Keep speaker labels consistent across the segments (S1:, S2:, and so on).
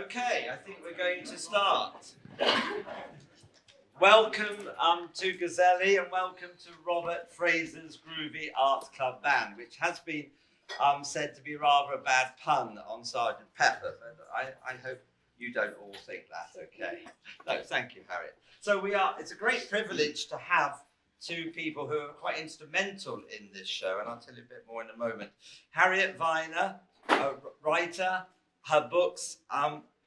S1: Okay, I think we're going to start. Welcome to Gazelli and welcome to Robert Fraser's Groovy Art Club Band, which has been said to be rather a bad pun on Sergeant Pepper, but I hope you don't all think that, okay? No, thank you, Harriet. So it's a great privilege to have two people who are quite instrumental in this show, and I'll tell you a bit more in a moment. Harriet Vyner, a writer, her books,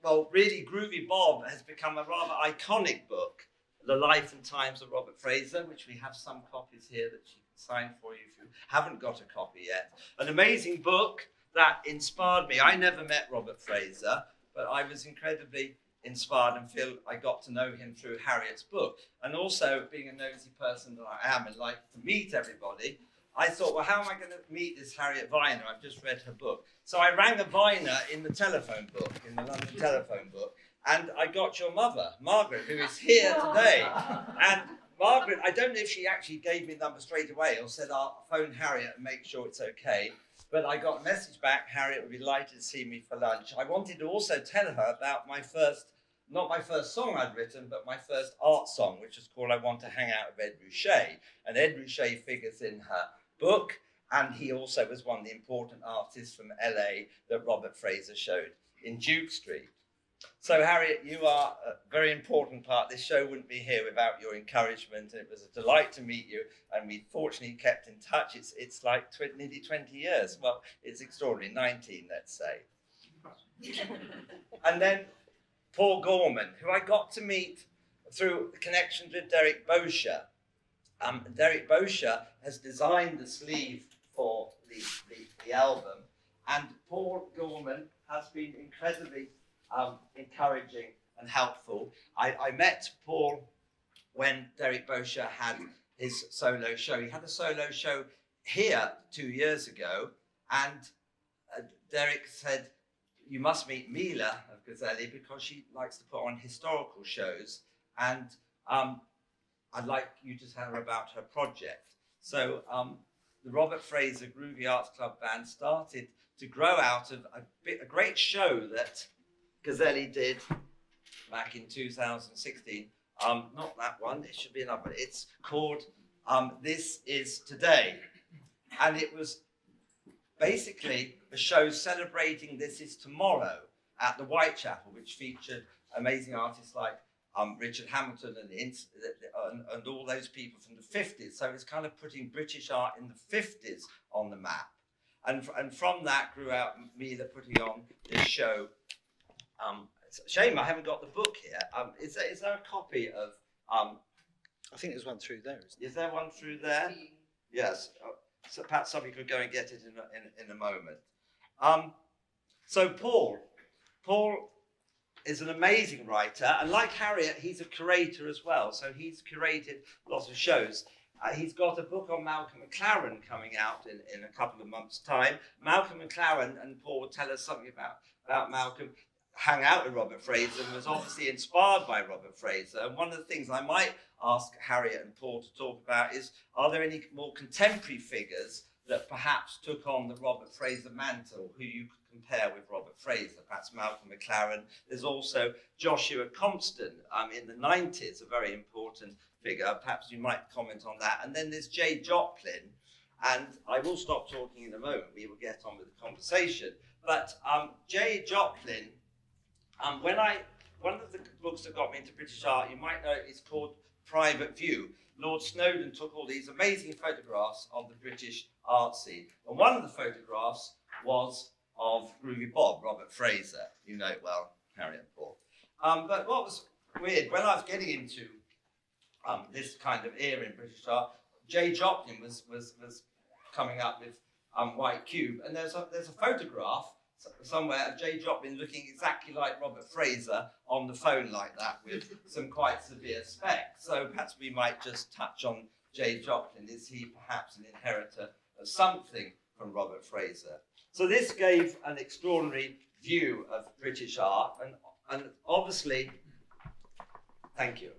S1: well, really, Groovy Bob has become a rather iconic book, The Life and Times of Robert Fraser, which we have some copies here that she can sign for you if you haven't got a copy yet. An amazing book that inspired me. I never met Robert Fraser, but I was incredibly inspired and feel I got to know him through Harriet's book. And also, being a nosy person that I am and like to meet everybody, I thought, well, how am I going to meet this Harriet Vyner? I've just read her book. So I rang a Vyner in the telephone book, in the London telephone book, and I got your mother, Margaret, who is here today. And Margaret, I don't know if she actually gave me the number straight away or said, I'll phone Harriet and make sure it's okay. But I got a message back, Harriet would be delighted to see me for lunch. I wanted to also tell her about my first, not my first song I'd written, but my first art song, which is called I Want to Hang Out with Ed Ruscha. And Ed Ruscha figures in her book, and he also was one of the important artists from LA that Robert Fraser showed in Duke Street. So Harriet, you are a very important part. This show wouldn't be here without your encouragement, and it was a delight to meet you, and we fortunately kept in touch. It's like nearly 20 years. Well, it's extraordinary, 19, let's say. And then Paul Gorman, who I got to meet through connections with Derek Bosher. Derek Bosher has designed the sleeve for the album, and Paul Gorman has been incredibly encouraging and helpful. I met Paul when Derek Bosher had his solo show. He had a solo show here 2 years ago, and Derek said, you must meet Mila of Gazelli because she likes to put on historical shows, and I'd like you to tell her about her project. So the Robert Fraser Groovy Art Club Band started to grow out of a great show that Gazelli did back in 2016. Not that one, it should be another one. It's called This Is Today. And it was basically a show celebrating This Is Tomorrow at the Whitechapel, which featured amazing artists like Richard Hamilton and all those people from the 50s. So it's kind of putting British art in the 50s on the map. And from that grew out Mila putting on this show. It's a shame I haven't got the book here. Is there a copy of...
S2: I think there's one through there, isn't there?
S1: Is there one through there? Yes. So perhaps somebody could go and get it in a moment. So Paul is an amazing writer, and like Harriet, he's a curator as well. So he's curated lots of shows. He's got a book on Malcolm McLaren coming out in a couple of months' time. Malcolm McLaren, and Paul will tell us something about Malcolm, hang out with Robert Fraser and was obviously inspired by Robert Fraser. And one of the things I might ask Harriet and Paul to talk about is, are there any more contemporary figures that perhaps took on the Robert Fraser mantle, who you could compare with Robert Fraser, perhaps Malcolm McLaren? There's also Joshua Compton in the 90s, a very important figure. Perhaps you might comment on that. And then there's Jay Joplin, and I will stop talking in a moment. We will get on with the conversation. But Jay Joplin, one of the books that got me into British art, you might know, it's called Private View. Lord Snowdon took all these amazing photographs of the British art scene. And one of the photographs was of Groovy Bob, Robert Fraser. You know it well, Harriet and Paul. But what was weird, when I was getting into this kind of era in British art, Jay Joplin was coming up with White Cube, and there's a photograph somewhere of Jay Joplin looking exactly like Robert Fraser on the phone like that with some quite severe specs. So perhaps we might just touch on Jay Joplin. Is he perhaps an inheritor of something from Robert Fraser? So this gave an extraordinary view of British art, and obviously, thank you.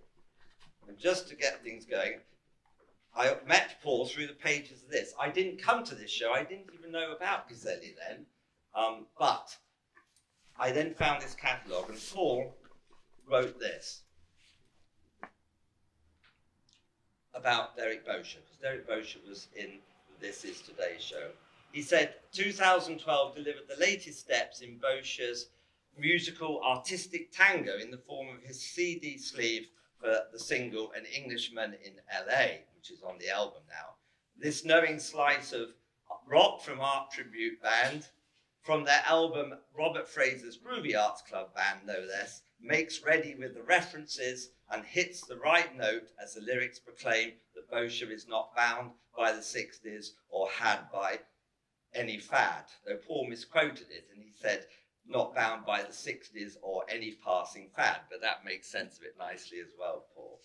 S1: And just to get things going, I met Paul through the pages of this. I didn't come to this show, I didn't even know about Gazelli then. But I then found this catalogue, and Paul wrote this about Derek Bosher, because Derek Bosher was in This Is Today's show. He said, 2012 delivered the latest steps in Bosher's musical artistic tango in the form of his CD sleeve for the single An Englishman in LA, which is on the album now. This knowing slice of rock from Art Tribute Band, from their album Robert Fraser's Groovy Arts Club Band, no less, makes ready with the references and hits the right note as the lyrics proclaim that Bosher is not bound by the 60s or had by any fad, though Paul misquoted it and he said, not bound by the 60s or any passing fad, but that makes sense of it nicely as well, Paul.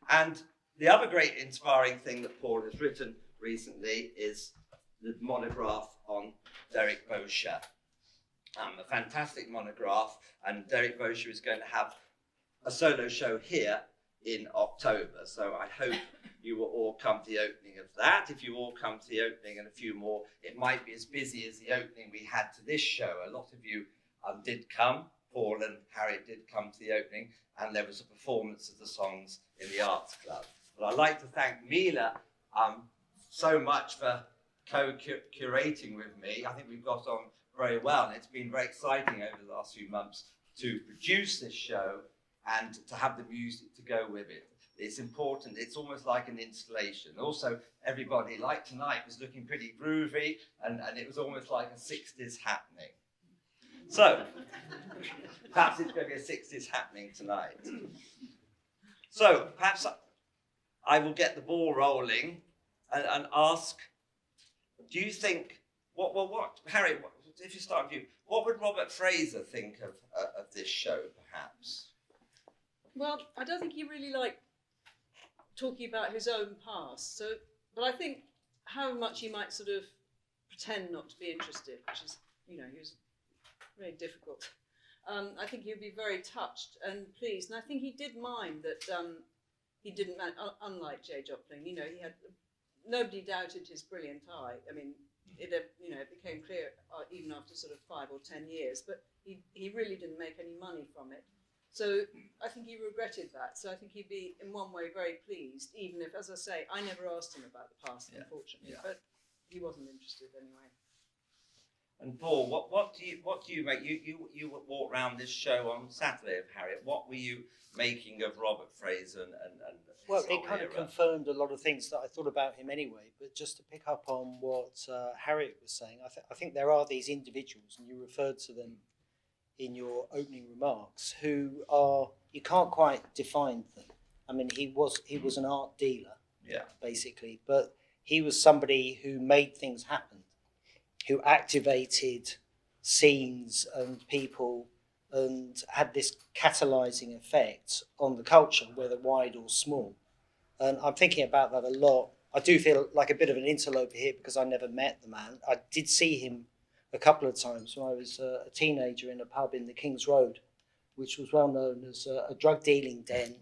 S1: And the other great inspiring thing that Paul has written recently is the monograph on Derek Bosher. A fantastic monograph, and Derek Bosher is going to have a solo show here in October, so I hope you will all come to the opening of that. If you all come to the opening and a few more, it might be as busy as the opening we had to this show. A lot of you did come. Paul and Harriet did come to the opening, and there was a performance of the songs in the Arts Club. But I'd like to thank Mila so much for co-curating with me. I think we've got on very well, and it's been very exciting over the last few months to produce this show and to have the music to go with it. It's important. It's almost like an installation. Also, everybody, like tonight, was looking pretty groovy, and it was almost like a 60s happening. So, perhaps it's going to be a 60s happening tonight. So, perhaps I will get the ball rolling and ask, do you think, Harry, if you start with you, what would Robert Fraser think of this show, perhaps?
S3: Well, I don't think he really liked talking about his own past. So, but I think how much he might sort of pretend not to be interested, which is, he was very difficult. I think he'd be very touched and pleased. And I think he did mind that he didn't, unlike Jay Joplin, he had, nobody doubted his brilliant eye. I mean, it became clear even after sort of 5 or 10 years, but he really didn't make any money from it. So I think he regretted that. So I think he'd be, in one way, very pleased, even if, as I say, I never asked him about the past, unfortunately, but he wasn't interested anyway.
S1: And Paul, what do you make? You walked around this show on Saturday of Harriet. What were you making of Robert Fraser and
S2: well, it kind of confirmed a lot of things that I thought about him anyway. But just to pick up on what Harriet was saying, I think there are these individuals, and you referred to them in your opening remarks, who are, you can't quite define them. I mean, he was an art dealer, basically, but he was somebody who made things happen, who activated scenes and people and had this catalysing effect on the culture, whether wide or small. And I'm thinking about that a lot. I do feel like a bit of an interloper here because I never met the man. I did see him a couple of times when I was a teenager in a pub in the King's Road, which was well known as a drug dealing den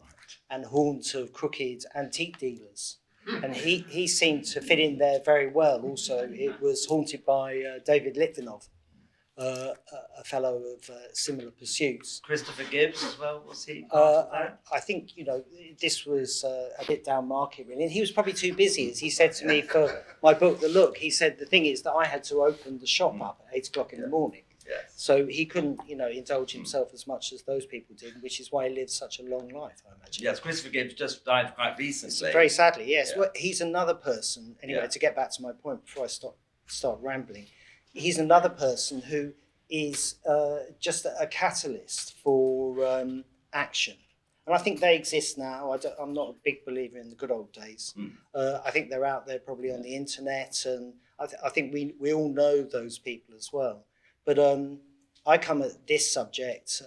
S2: and haunt of crooked antique dealers. And he seemed to fit in there very well. Also, it was haunted by David Litvinov, a fellow of similar pursuits.
S1: Christopher Gibbs as well, was he?
S2: I think, this was a bit down market, really. And he was probably too busy, as he said to me for my book, The Look. He said, the thing is that I had to open the shop up at 8 o'clock in the morning.
S1: Yes.
S2: So he couldn't, indulge himself as much as those people did, which is why he lived such a long life, I imagine.
S1: Yes, Christopher Gibbs just died quite recently.
S2: Very sadly, yes.
S1: Yeah.
S2: Well, he's another person, anyway, to get back to my point before I start rambling, he's another person who is just a catalyst for action. And I think they exist now. I'm not a big believer in the good old days. I think they're out there probably on the internet, and I think we all know those people as well. But I come at this subject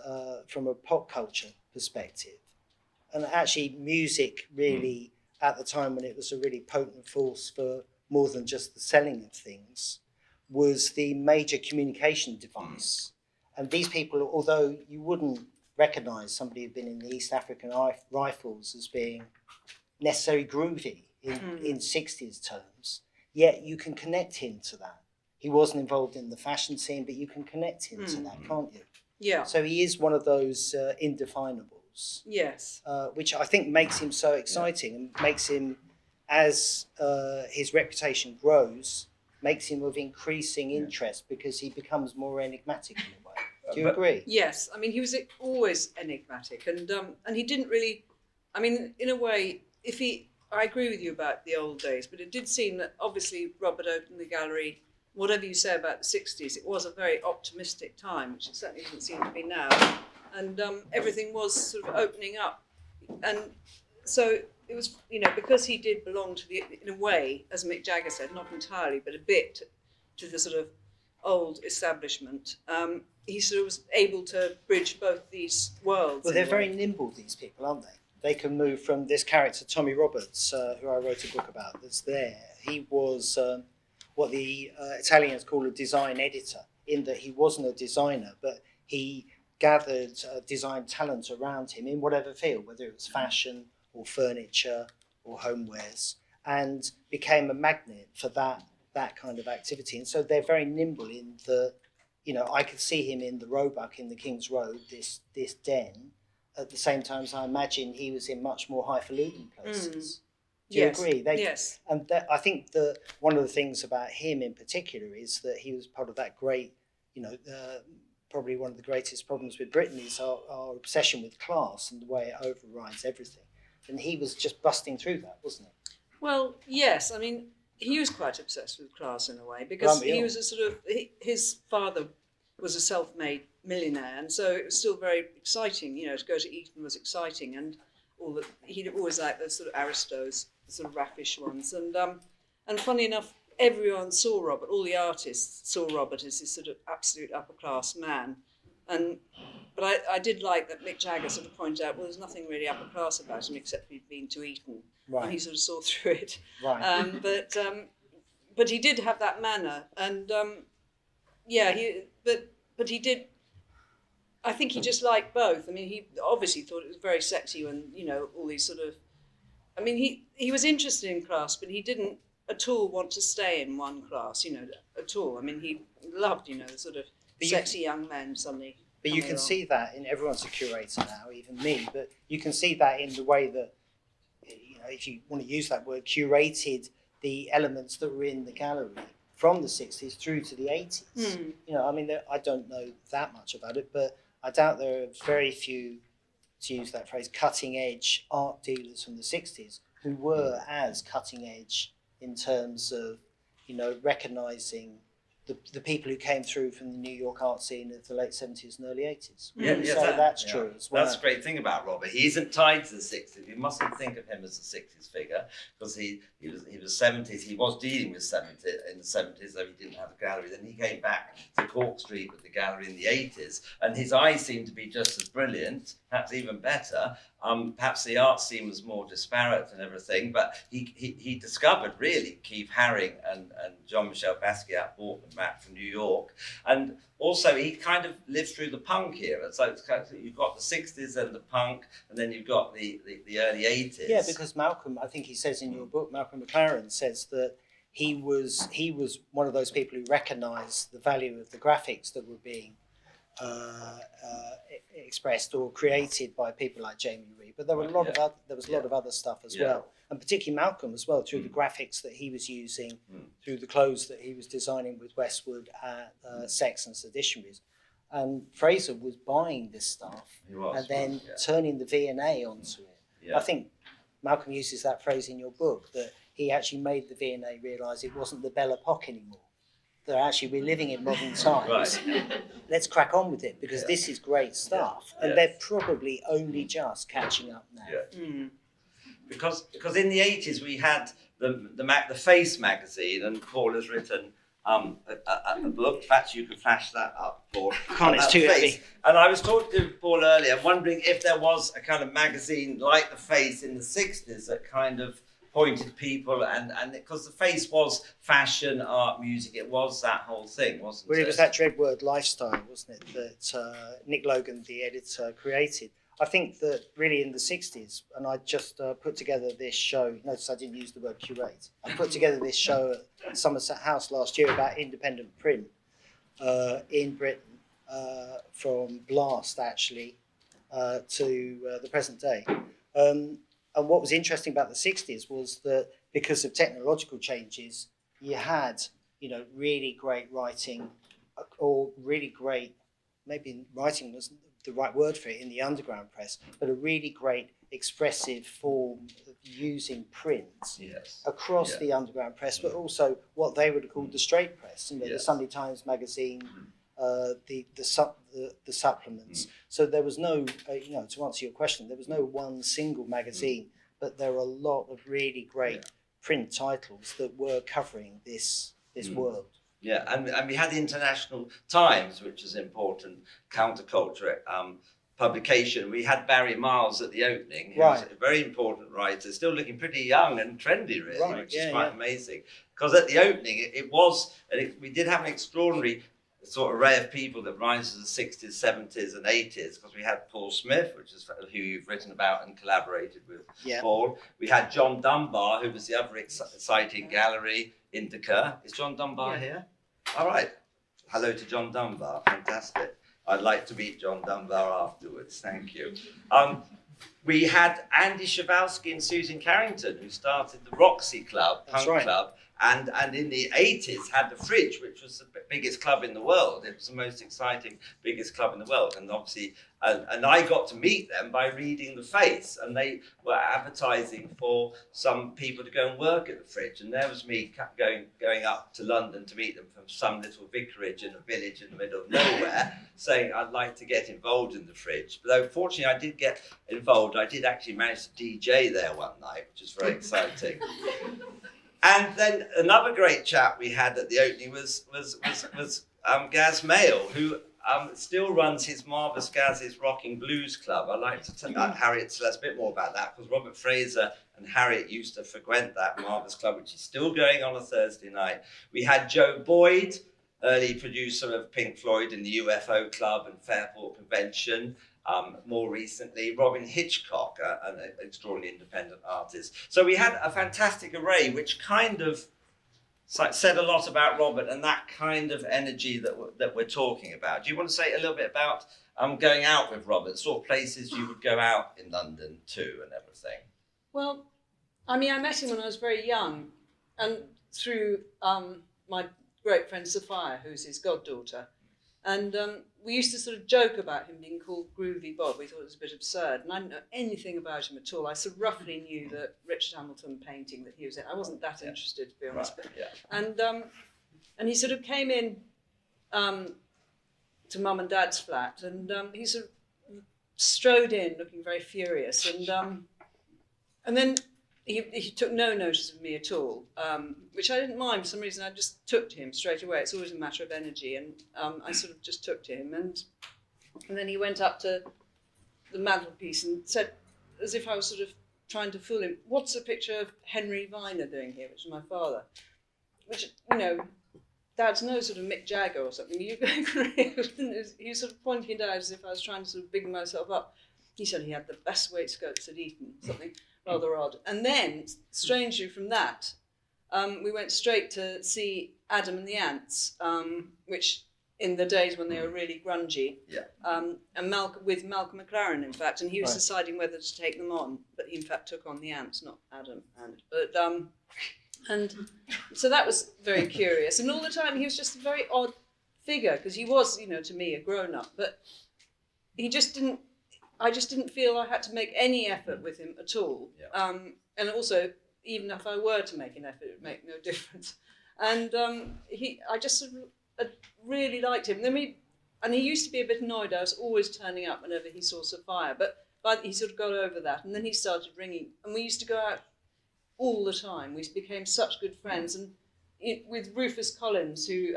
S2: from a pop culture perspective. And actually music really, at the time when it was a really potent force for more than just the selling of things, was the major communication device. And these people, although you wouldn't recognise somebody who'd been in the East African Rifles as being necessarily groovy in 60s terms, yet you can connect him to that. He wasn't involved in the fashion scene, but you can connect him to that, can't you?
S3: Yeah.
S2: So he is one of those indefinables.
S3: Yes.
S2: Which I think makes him so exciting and makes him, as his reputation grows, makes him of increasing interest because he becomes more enigmatic in a way. Do you agree?
S3: Yes. I mean, he was always enigmatic, and he didn't really. I mean, in a way, I agree with you about the old days, but it did seem that obviously Robert opened the gallery. Whatever you say about the 60s, it was a very optimistic time, which it certainly doesn't seem to be now. And everything was sort of opening up. And so it was, because he did belong to in a way, as Mick Jagger said, not entirely, but a bit to the sort of old establishment, he sort of was able to bridge both these worlds.
S2: Well, they're very nimble, these people, aren't they? They can move from this character, Tommy Roberts, who I wrote a book about, that's there. He was what the Italians call a design editor, in that he wasn't a designer, but he gathered design talent around him in whatever field, whether it was fashion or furniture or homewares, and became a magnet for that kind of activity. And so they're very nimble in the, I could see him in the Roebuck in the King's Road, this den, at the same time as I imagine he was in much more highfalutin places. Do you agree?
S3: Yes.
S2: And I think that one of the things about him in particular is that he was part of that great, probably one of the greatest problems with Britain is our obsession with class and the way it overrides everything. And he was just busting through that, wasn't he?
S3: Well, yes. I mean, he was quite obsessed with class in a way because he was a sort of, his father was a self-made millionaire, and so it was still very exciting, to go to Eton was exciting, and he'd always liked those sort of aristos, the sort of raffish ones, and funny enough, everyone saw Robert, all the artists saw Robert as this sort of absolute upper class man, but I did like that Mick Jagger sort of pointed out, well, there's nothing really upper class about him except he'd been to Eton, and he sort of saw through it.
S2: Right.
S3: But he did have that manner, and but he did. I think he just liked both. I mean, he obviously thought it was very sexy when all these sort of. I mean, he was interested in class, but he didn't at all want to stay in one class, at all. I mean, he loved, the sort of sexy young men suddenly.
S2: But you can see that in everyone's a curator now, even me. But you can see that in the way that, if you want to use that word, curated the elements that were in the gallery from the 60s through to the 80s. I mean, I don't know that much about it, but I doubt there are very few, to use that phrase, cutting edge art dealers from the 60s who were as cutting edge in terms of, recognising the people who came through from the New York art scene of the late 70s and early 80s. That's true as well.
S1: That's the great thing about Robert. He isn't tied to the 60s. You mustn't think of him as a 60s figure because he was 70s. He was dealing with 70s in the 70s, though he didn't have a gallery. Then he came back to Cork Street with the gallery in the 80s, and his eyes seemed to be just as brilliant, perhaps even better. Perhaps the art scene was more disparate and everything, but he discovered really Keith Haring and Jean-Michel Basquiat brought them back from New York, and also he kind of lived through the punk era. So it's kind of, you've got the 60s and the punk, and then you've got the early 80s.
S2: Yeah, because Malcolm, I think he says in your book, Malcolm McLaren says that he was one of those people who recognised the value of the graphics that were being expressed or created by people like Jamie Reed, but there were a lot of other stuff as well, and particularly Malcolm as well, through the graphics that he was using, through the clothes that he was designing with Westwood at Sex and Seditionaries, and Fraser was buying this stuff then turning the V&A onto it. I think Malcolm uses that phrase in your book, that he actually made the V&A realise it wasn't the Belle Epoque anymore. That actually we're living in modern times. Let's crack on with it because this is great stuff, and they're probably only just catching up now.
S1: Because in the 80s we had the Face magazine, and Paul has written a book. In fact, you can flash that up, Paul.
S2: Can't, it's too heavy.
S1: And I was talking to Paul earlier, wondering if there was a kind of magazine like the Face in the 60s that kind of pointed people, and because the Face was fashion, art, music, it was that whole thing, wasn't it?
S2: Well, it was that dread word lifestyle, wasn't it, that Nick Logan, the editor, created. I think that really in the 60s, and I just put together this show, notice I didn't use the word curate, I put together this show at Somerset House last year about independent print in Britain from Blast actually to the present day. And what was interesting about the 60s was that because of technological changes, you had, you know, really great writing, or really great, maybe writing wasn't the right word for it in the underground press, but a really great expressive form of using print across the underground press, but also what they would have called the straight press, you know, the Sunday Times magazine, the supplements. So there was no, you know, to answer your question, there was no one single magazine, but there were a lot of really great print titles that were covering this world.
S1: Yeah, and we had the International Times, which is important counterculture publication. We had Barry Miles at the opening, who was a very important writer, still looking pretty young and trendy, really, which is quite amazing. Because at the opening, we did have an extraordinary sort of array of people that rise to the 60s, 70s and 80s, because we had Paul Smith, which is who you've written about and collaborated with, Paul. We had John Dunbar, who was the other exciting gallery, Indica. Is John Dunbar here? All right. Hello to John Dunbar. Fantastic. I'd like to meet John Dunbar afterwards. Thank you. We had Andy Shawalski and Susan Carrington, who started the Roxy Club, punk club, and in the 80s had the Fridge, which was the biggest club in the world. It was the most exciting, biggest club in the world. And obviously, and I got to meet them by reading The Face, and they were advertising for some people to go and work at the Fridge. And there was me going up to London to meet them from some little vicarage in a village in the middle of nowhere, saying I'd like to get involved in the Fridge. But unfortunately, I did get involved. I did actually manage to DJ there one night, which was very exciting. And then another great chap we had at the opening was Gaz Mail, who still runs his Marvellous Gaz's Rocking Blues Club. I'd like to tell Harriet to tell us a bit more about that, because Robert Fraser and Harriet used to frequent that Marvellous Club, which is still going on a Thursday night. We had Joe Boyd, early producer of Pink Floyd in the UFO Club and Fairport Convention. More recently, Robin Hitchcock, an extraordinary independent artist. So we had a fantastic array, which kind of said a lot about Robert and that kind of energy that we're talking about. Do you want to say a little bit about going out with Robert, the sort of places you would go out in London to and everything?
S3: Well, I mean, I met him when I was very young, and through my great friend Sophia, who's his goddaughter. And we used to sort of joke about him being called Groovy Bob. We thought it was a bit absurd. And I didn't know anything about him at all. I sort of roughly knew the Richard Hamilton painting that he was in. I wasn't that interested, to be honest. And he sort of came in to Mum and Dad's flat, and he sort of strode in looking very furious. And then he took no notice of me at all, which I didn't mind for some reason. I just took to him straight away. It's always a matter of energy, and I sort of just took to him. And then he went up to the mantelpiece and said, as if I was sort of trying to fool him, "What's a picture of Henry Vyner doing here?" Which is my father. Which, you know, Dad's no sort of Mick Jagger or something. He was sort of pointing it out as if I was trying to sort of big myself up. He said he had the best waistcoats at Eton, something rather odd. And then, strangely from that, we went straight to see Adam and the Ants, which in the days when they were really grungy, and with Malcolm McLaren, in fact, and he was deciding whether to take them on, but he in fact took on the Ants, not Adam. And so that was very curious. And all the time he was just a very odd figure, because he was, you know, to me a grown-up, but he just didn't. I just didn't feel I had to make any effort with him at all. And also, even if I were to make an effort, it would make no difference. And I just sort of really liked him. And he used to be a bit annoyed. I was always turning up whenever he saw Sophia, but he sort of got over that. And then he started ringing, and we used to go out all the time. We became such good friends. And with Rufus Collins, who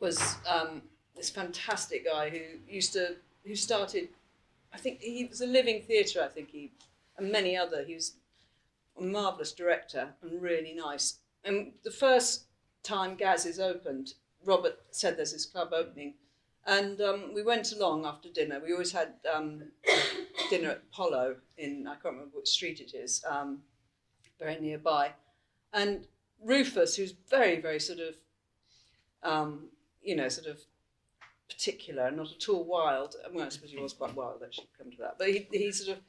S3: was this fantastic guy who started. I think he was a living theatre, and many other. He was a marvellous director and really nice. And the first time Gaz's opened, Robert said there's this club opening. And we went along after dinner. We always had dinner at Polo I can't remember what street it is, very nearby. And Rufus, who's very, very sort of, sort of particular and not at all wild. Well, I suppose he was quite wild, actually, come to that. But he sort of,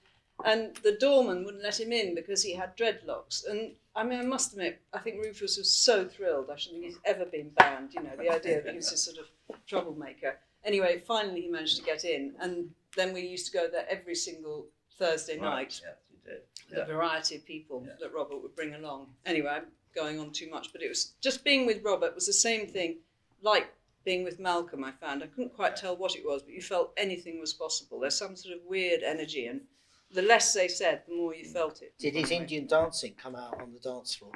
S3: and the doorman wouldn't let him in because he had dreadlocks. And I mean, I must admit, I think Rufus was so thrilled. I shouldn't think he's ever been banned, you know, the idea that he was this sort of troublemaker. Anyway, finally he managed to get in. And then we used to go there every single Thursday night.
S1: Yes, you did.
S3: The variety of people that Robert would bring along. Anyway, I'm going on too much, but it was just being with Robert was the same thing, like being with Malcolm. I found I couldn't quite tell what it was, but you felt anything was possible. There's some sort of weird energy, and the less they said, the more you felt it.
S2: Did his Indian dancing come out on the dance floor?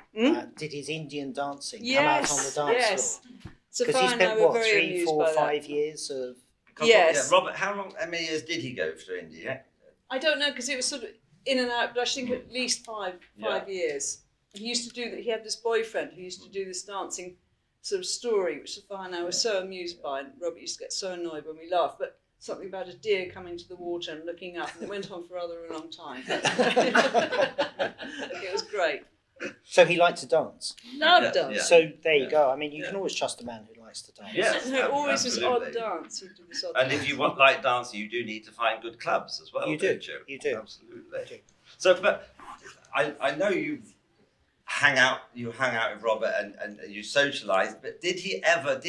S2: Did his Indian dancing come out on the dance floor? Because he spent what, 3, 4, 5 years of.
S3: Yes.
S1: Yeah, Robert, how many years did he go to India?
S3: I don't know, because it was sort of in and out, but I think at least five years. He used to do that. He had this boyfriend who used to do this dancing sort of story, which Vyner was so amused by, and Robert used to get so annoyed when we laughed. But something about a deer coming to the water and looking up, and it went on for rather a long time. It was great.
S2: So he liked to dance.
S3: Loved dance.
S2: Yeah. So there you go. I mean, you can always trust a man who likes to dance.
S1: Yes,
S3: No, always
S1: absolutely.
S3: was odd dance. He'd do this odd
S1: And
S3: dance.
S1: if you want like dancing, you do need to find good clubs as well.
S2: You do.
S1: Don't you?
S2: You do.
S1: Absolutely.
S2: You do.
S1: So, but I know you hang out with Robert and you socialised. But did he ever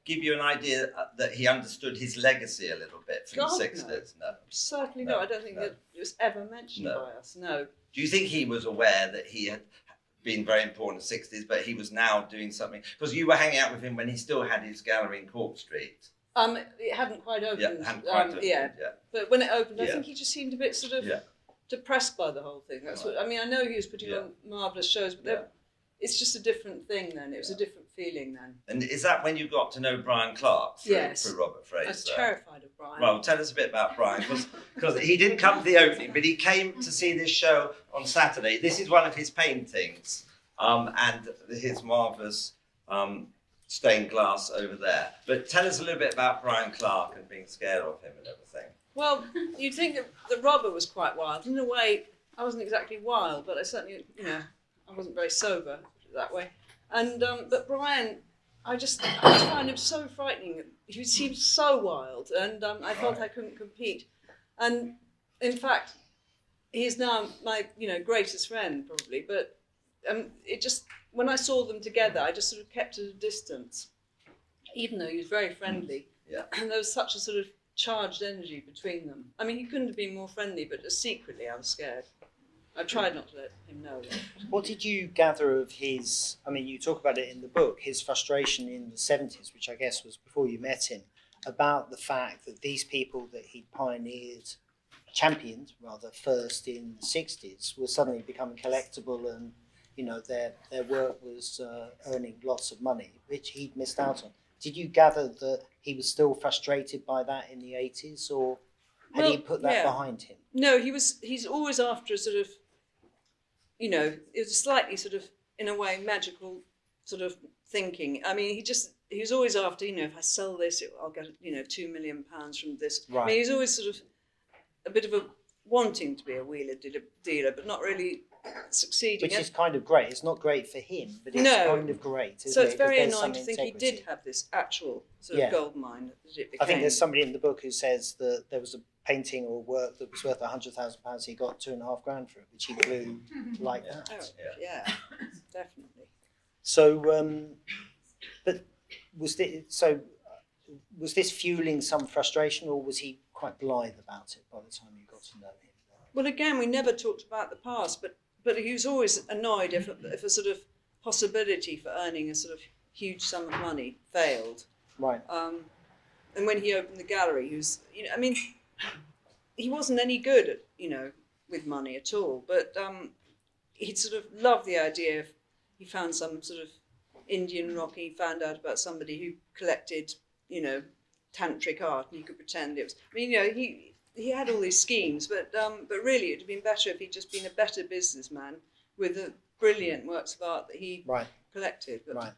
S1: give you an idea that he understood his legacy a little bit from
S3: God,
S1: the 60s? No.
S3: Certainly
S1: No,
S3: not. I don't think that it was ever mentioned by us. No.
S1: Do you think he was aware that he had been very important in the 60s, but he was now doing something? Because you were hanging out with him when he still had his gallery in Cork Street.
S3: It hadn't quite opened.
S1: Yeah, hadn't quite opened.
S3: Yeah. But when it opened, I
S1: Yeah.
S3: think he just seemed a bit sort of
S1: Yeah.
S3: depressed by the whole thing. That's what I mean. I know he was putting on marvellous shows, but it's just a different thing then. It was a different feeling then.
S1: And is that when you got to know Brian Clark through Robert Fraser?
S3: I was terrified of Brian.
S1: Well, tell us a bit about Brian, because he didn't come to the opening, but he came to see this show on Saturday. This is one of his paintings, and his marvellous stained glass over there. But tell us a little bit about Brian Clark and being scared of him and everything.
S3: Well, you'd think that Robert was quite wild. In a way, I wasn't exactly wild, but I certainly, I wasn't very sober, put it that way. And but Brian, I just found him so frightening. He seemed so wild, and I felt I couldn't compete. And in fact, he's now my greatest friend probably. But it just, when I saw them together, I just sort of kept at a distance, even though he was very friendly.
S1: Yeah.
S3: And there was such a sort of charged energy between them. I mean, he couldn't have been more friendly, but just secretly I was scared. I tried not to let him know that.
S2: What did you gather of his, I mean, you talk about it in the book, his frustration in the 70s, which I guess was before you met him, about the fact that these people that he championed first in the 60s were suddenly becoming collectible, and, their work was earning lots of money, which he'd missed out on. Did you gather that he was still frustrated by that in the 80s, or had he put that behind him? No,
S3: he's always after a sort of, it was a slightly sort of, in a way, magical sort of thinking. I mean, he was always after, if I sell this, I'll get, £2 million from this.
S2: Right.
S3: I mean, he's always sort of a bit of a wanting to be a wheeler dealer, but not really succeeding.
S2: Which is kind of great. It's not great for him, but it's kind of great.
S3: So it's very
S2: there's
S3: annoying to
S2: some
S3: think he
S2: integrity.
S3: did have this actual sort of gold mine that it became.
S2: I think there's somebody in the book who says that there was a painting or work that was worth £100,000. He got £2.5 grand for it, which he blew like that.
S3: Oh, yeah, definitely.
S2: So, but was this fueling some frustration, or was he quite blithe about it by the time you got to know him?
S3: Well, again, we never talked about the past, but he was always annoyed if a sort of possibility for earning a sort of huge sum of money failed.
S2: Right.
S3: And when he opened the gallery, he was, he wasn't any good at, with money at all. But he'd sort of loved the idea of, he found some sort of Indian rock, he found out about somebody who collected, tantric art, and he could pretend it was. I mean, he had all these schemes, but really it'd have been better if he'd just been a better businessman with the brilliant works of art that he collected. But
S2: right.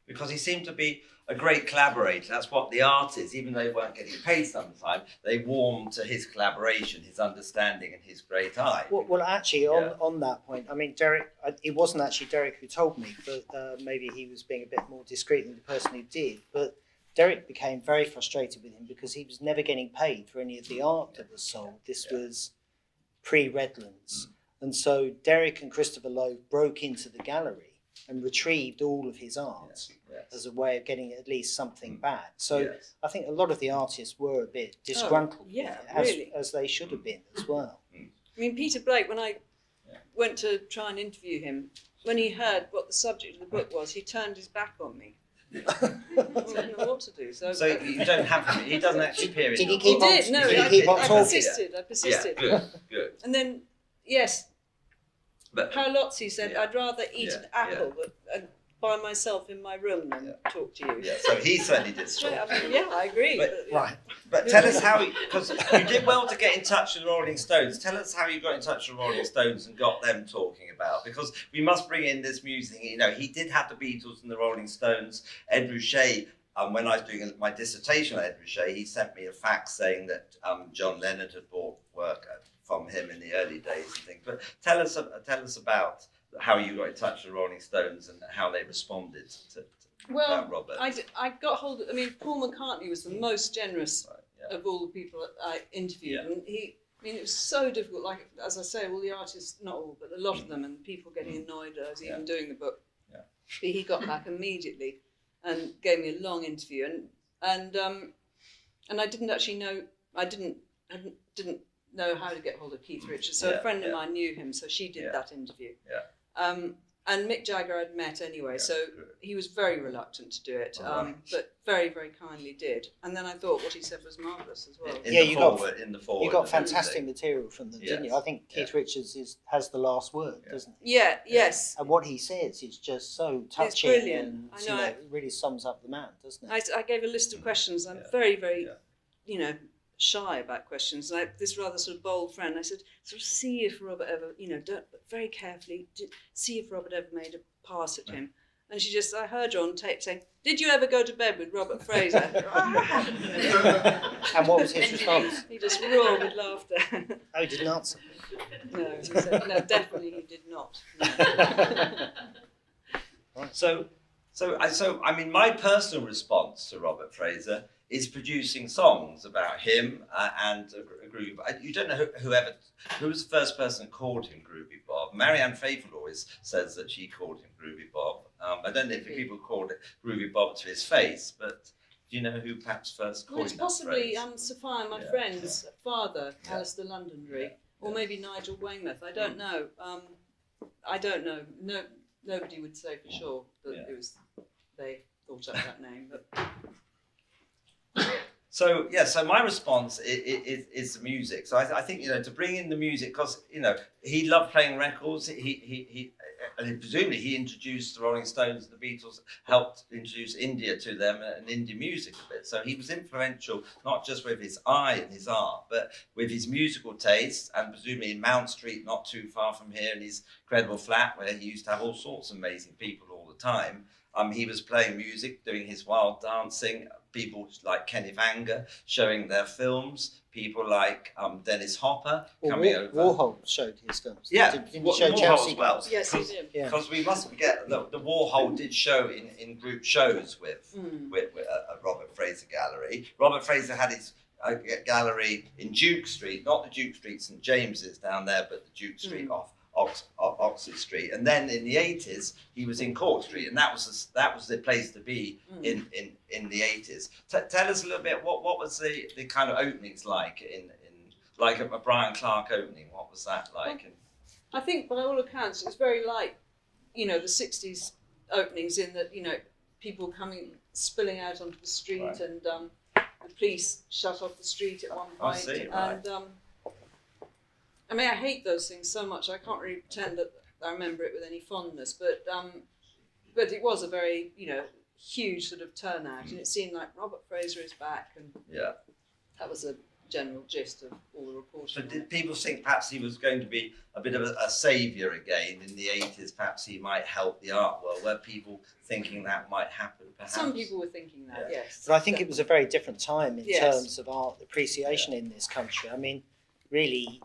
S1: Because he seemed to be a great collaborator. That's what the artists, even though they weren't getting paid sometimes, they warmed to his collaboration, his understanding, and his great eye.
S2: Well, actually, on that point, I mean, Derek, it wasn't actually Derek who told me, but maybe he was being a bit more discreet than the person who did. But Derek became very frustrated with him because he was never getting paid for any of the art that was sold. This was pre-Redlands. And so Derek and Christopher Lowe broke into the gallery and retrieved all of his art as a way of getting at least something back. So I think a lot of the artists were a bit disgruntled, as they should have been as well.
S3: I mean, Peter Blake, when I went to try and interview him, when he heard what the subject of the book was, he turned his back on me. I didn't know what to do. So
S1: you don't have him. He doesn't actually appear in.
S2: Did he
S1: your
S2: keep
S1: book.
S2: on?
S3: Did, no,
S2: Did he keep on
S3: I
S2: talking?
S3: I persisted.
S1: Yeah, good.
S3: And then, yes,
S1: But
S3: Paolozzi said, I'd rather eat an apple by myself in my room than talk to you.
S1: yeah, so he certainly did.
S3: Straight up, I agree.
S1: But tell us how, because you did well to get in touch with the Rolling Stones. Tell us how you got in touch with the Rolling Stones and got them talking about, because we must bring in this music. You know, he did have the Beatles and the Rolling Stones. Ed Ruscha, when I was doing my dissertation on Ed Ruscha, he sent me a fax saying that John Lennon had bought work from him in the early days and things. But tell us about how you got in touch with the Rolling Stones and how they responded to Robert.
S3: I got hold of, I mean, Paul McCartney was the most generous of all the people I interviewed. And it was so difficult, like, as I say, all the artists, not all, but a lot of them, and people getting annoyed as I was even doing the book. Yeah. But he got back immediately and gave me a long interview. And I didn't actually know, I didn't know how to get hold of Keith Richards. So a friend of mine knew him, so she did that interview. Yeah. And Mick Jagger I'd met anyway, so he was very reluctant to do it, but very, very kindly did. And then I thought what he said was marvellous as well.
S2: You got fantastic material from them, didn't you? I think Keith Richards has the last word, doesn't he?
S3: Yeah, yes.
S2: And what he says is just so touching. It's brilliant. And, I know. It really sums up the man, doesn't it?
S3: I gave a list of questions. I'm very, very, shy about questions. And this rather sort of bold friend, I said, sort of see if Robert ever, but very carefully, see if Robert ever made a pass at him. And I heard her on tape saying, "Did you ever go to bed with Robert Fraser?"
S2: And what was his response?
S3: He just roared with laughter.
S2: Oh, he didn't answer?
S3: No, he said, no, definitely he did not. No.
S1: So, I mean, my personal response to Robert Fraser is producing songs about him and Groovy Bob. You don't know who was the first person who called him Groovy Bob. Marianne Faithfull always says that she called him Groovy Bob. I don't know if people called it Groovy Bob to his face, but do you know who perhaps first called him?
S3: Well, it's possibly Sophia, my friend's father, Alistair Londonderry, or maybe Nigel Weymouth. I don't know. I don't know. No, nobody would say for sure that it was they thought up that name, but.
S1: So my response is the music. So I think to bring in the music, because he loved playing records. He presumably he introduced the Rolling Stones, the Beatles, helped introduce India to them and Indian music a bit. So he was influential not just with his eye and his art, but with his musical taste. And presumably in Mount Street, not too far from here, in his incredible flat where he used to have all sorts of amazing people all the time. He was playing music, doing his wild dancing. People like Kenneth Anger showing their films. People like Dennis Hopper coming over.
S2: Warhol showed his films.
S1: Yeah,
S2: did he show Chelsea
S1: as well.
S3: Yes, he did.
S1: Because we mustn't forget that the Warhol did show in group shows with Robert Fraser Gallery. Robert Fraser had his gallery in Duke Street, not the Duke Street St James's down there, but the Duke Street off Oxford Street, and then in the 80s he was in Court Street, and that was the place to be in the 80s. Tell us a little bit what was the kind of openings like in like a Brian Clark opening? What was that like?
S3: I think by all accounts it was very like the 60s openings, in that people spilling out onto the street, and the police shut off the street at one point.
S1: I see,
S3: and I mean, I hate those things so much. I can't really pretend that I remember it with any fondness. But it was a very, huge sort of turnout, and it seemed like Robert Fraser is back, and that was a general gist of all the reporting.
S1: But did people think perhaps he was going to be a bit of a saviour again in the 80s? Perhaps he might help the art world. Were people thinking that might happen? Perhaps
S3: some people were thinking that, yes.
S2: But I think it was a very different time in terms of art appreciation in this country. I mean, really.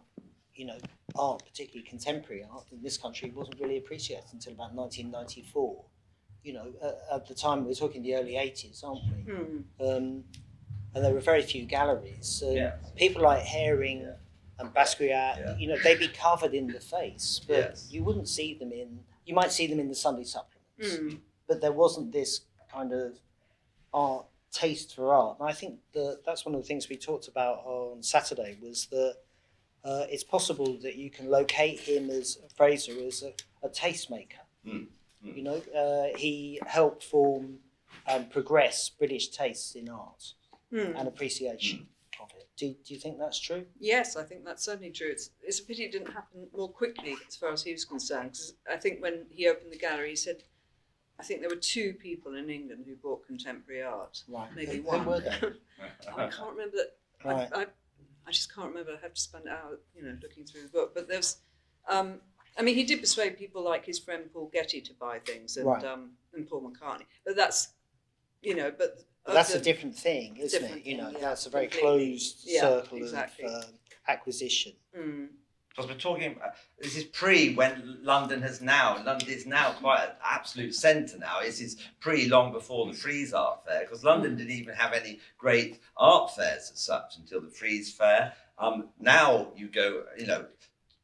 S2: Art, particularly contemporary art in this country, wasn't really appreciated until about 1994. you know, at the time we're talking the early 80s, aren't we?
S3: Mm.
S2: And there were very few galleries.
S1: Yes.
S2: People like Herring and Basquiat,
S1: Yeah.
S2: you know, they'd be covered in the face, but
S1: Yes.
S2: you wouldn't see them you might see them in the Sunday supplements, but there wasn't this kind of art taste for art. And I think that's one of the things we talked about on Saturday was that it's possible that you can locate him as Fraser as a tastemaker. You know, he helped form and progress British tastes in art and appreciation of it. Do you think that's true?
S3: Yes, I think that's certainly true. It's a pity it didn't happen more quickly as far as he was concerned, because I think when he opened the gallery, he said, I think there were 2 people in England who bought contemporary art.
S2: Right.
S3: Maybe
S2: Who
S3: one.
S2: were they?
S3: I can't remember that.
S2: Right.
S3: I just can't remember. I have to spend an hour, you know, looking through the book. But there's, I mean, he did persuade people like his friend Paul Getty to buy things, and Paul McCartney. But that's, you know, but
S2: that's a different thing, isn't it? You know, that's a very closed circle of acquisition.
S1: Because we're talking about, this is pre when London is now quite an absolute centre now. This is long before the Frieze Art Fair, because London didn't even have any great art fairs as such until the Frieze Fair. Now you go, you know,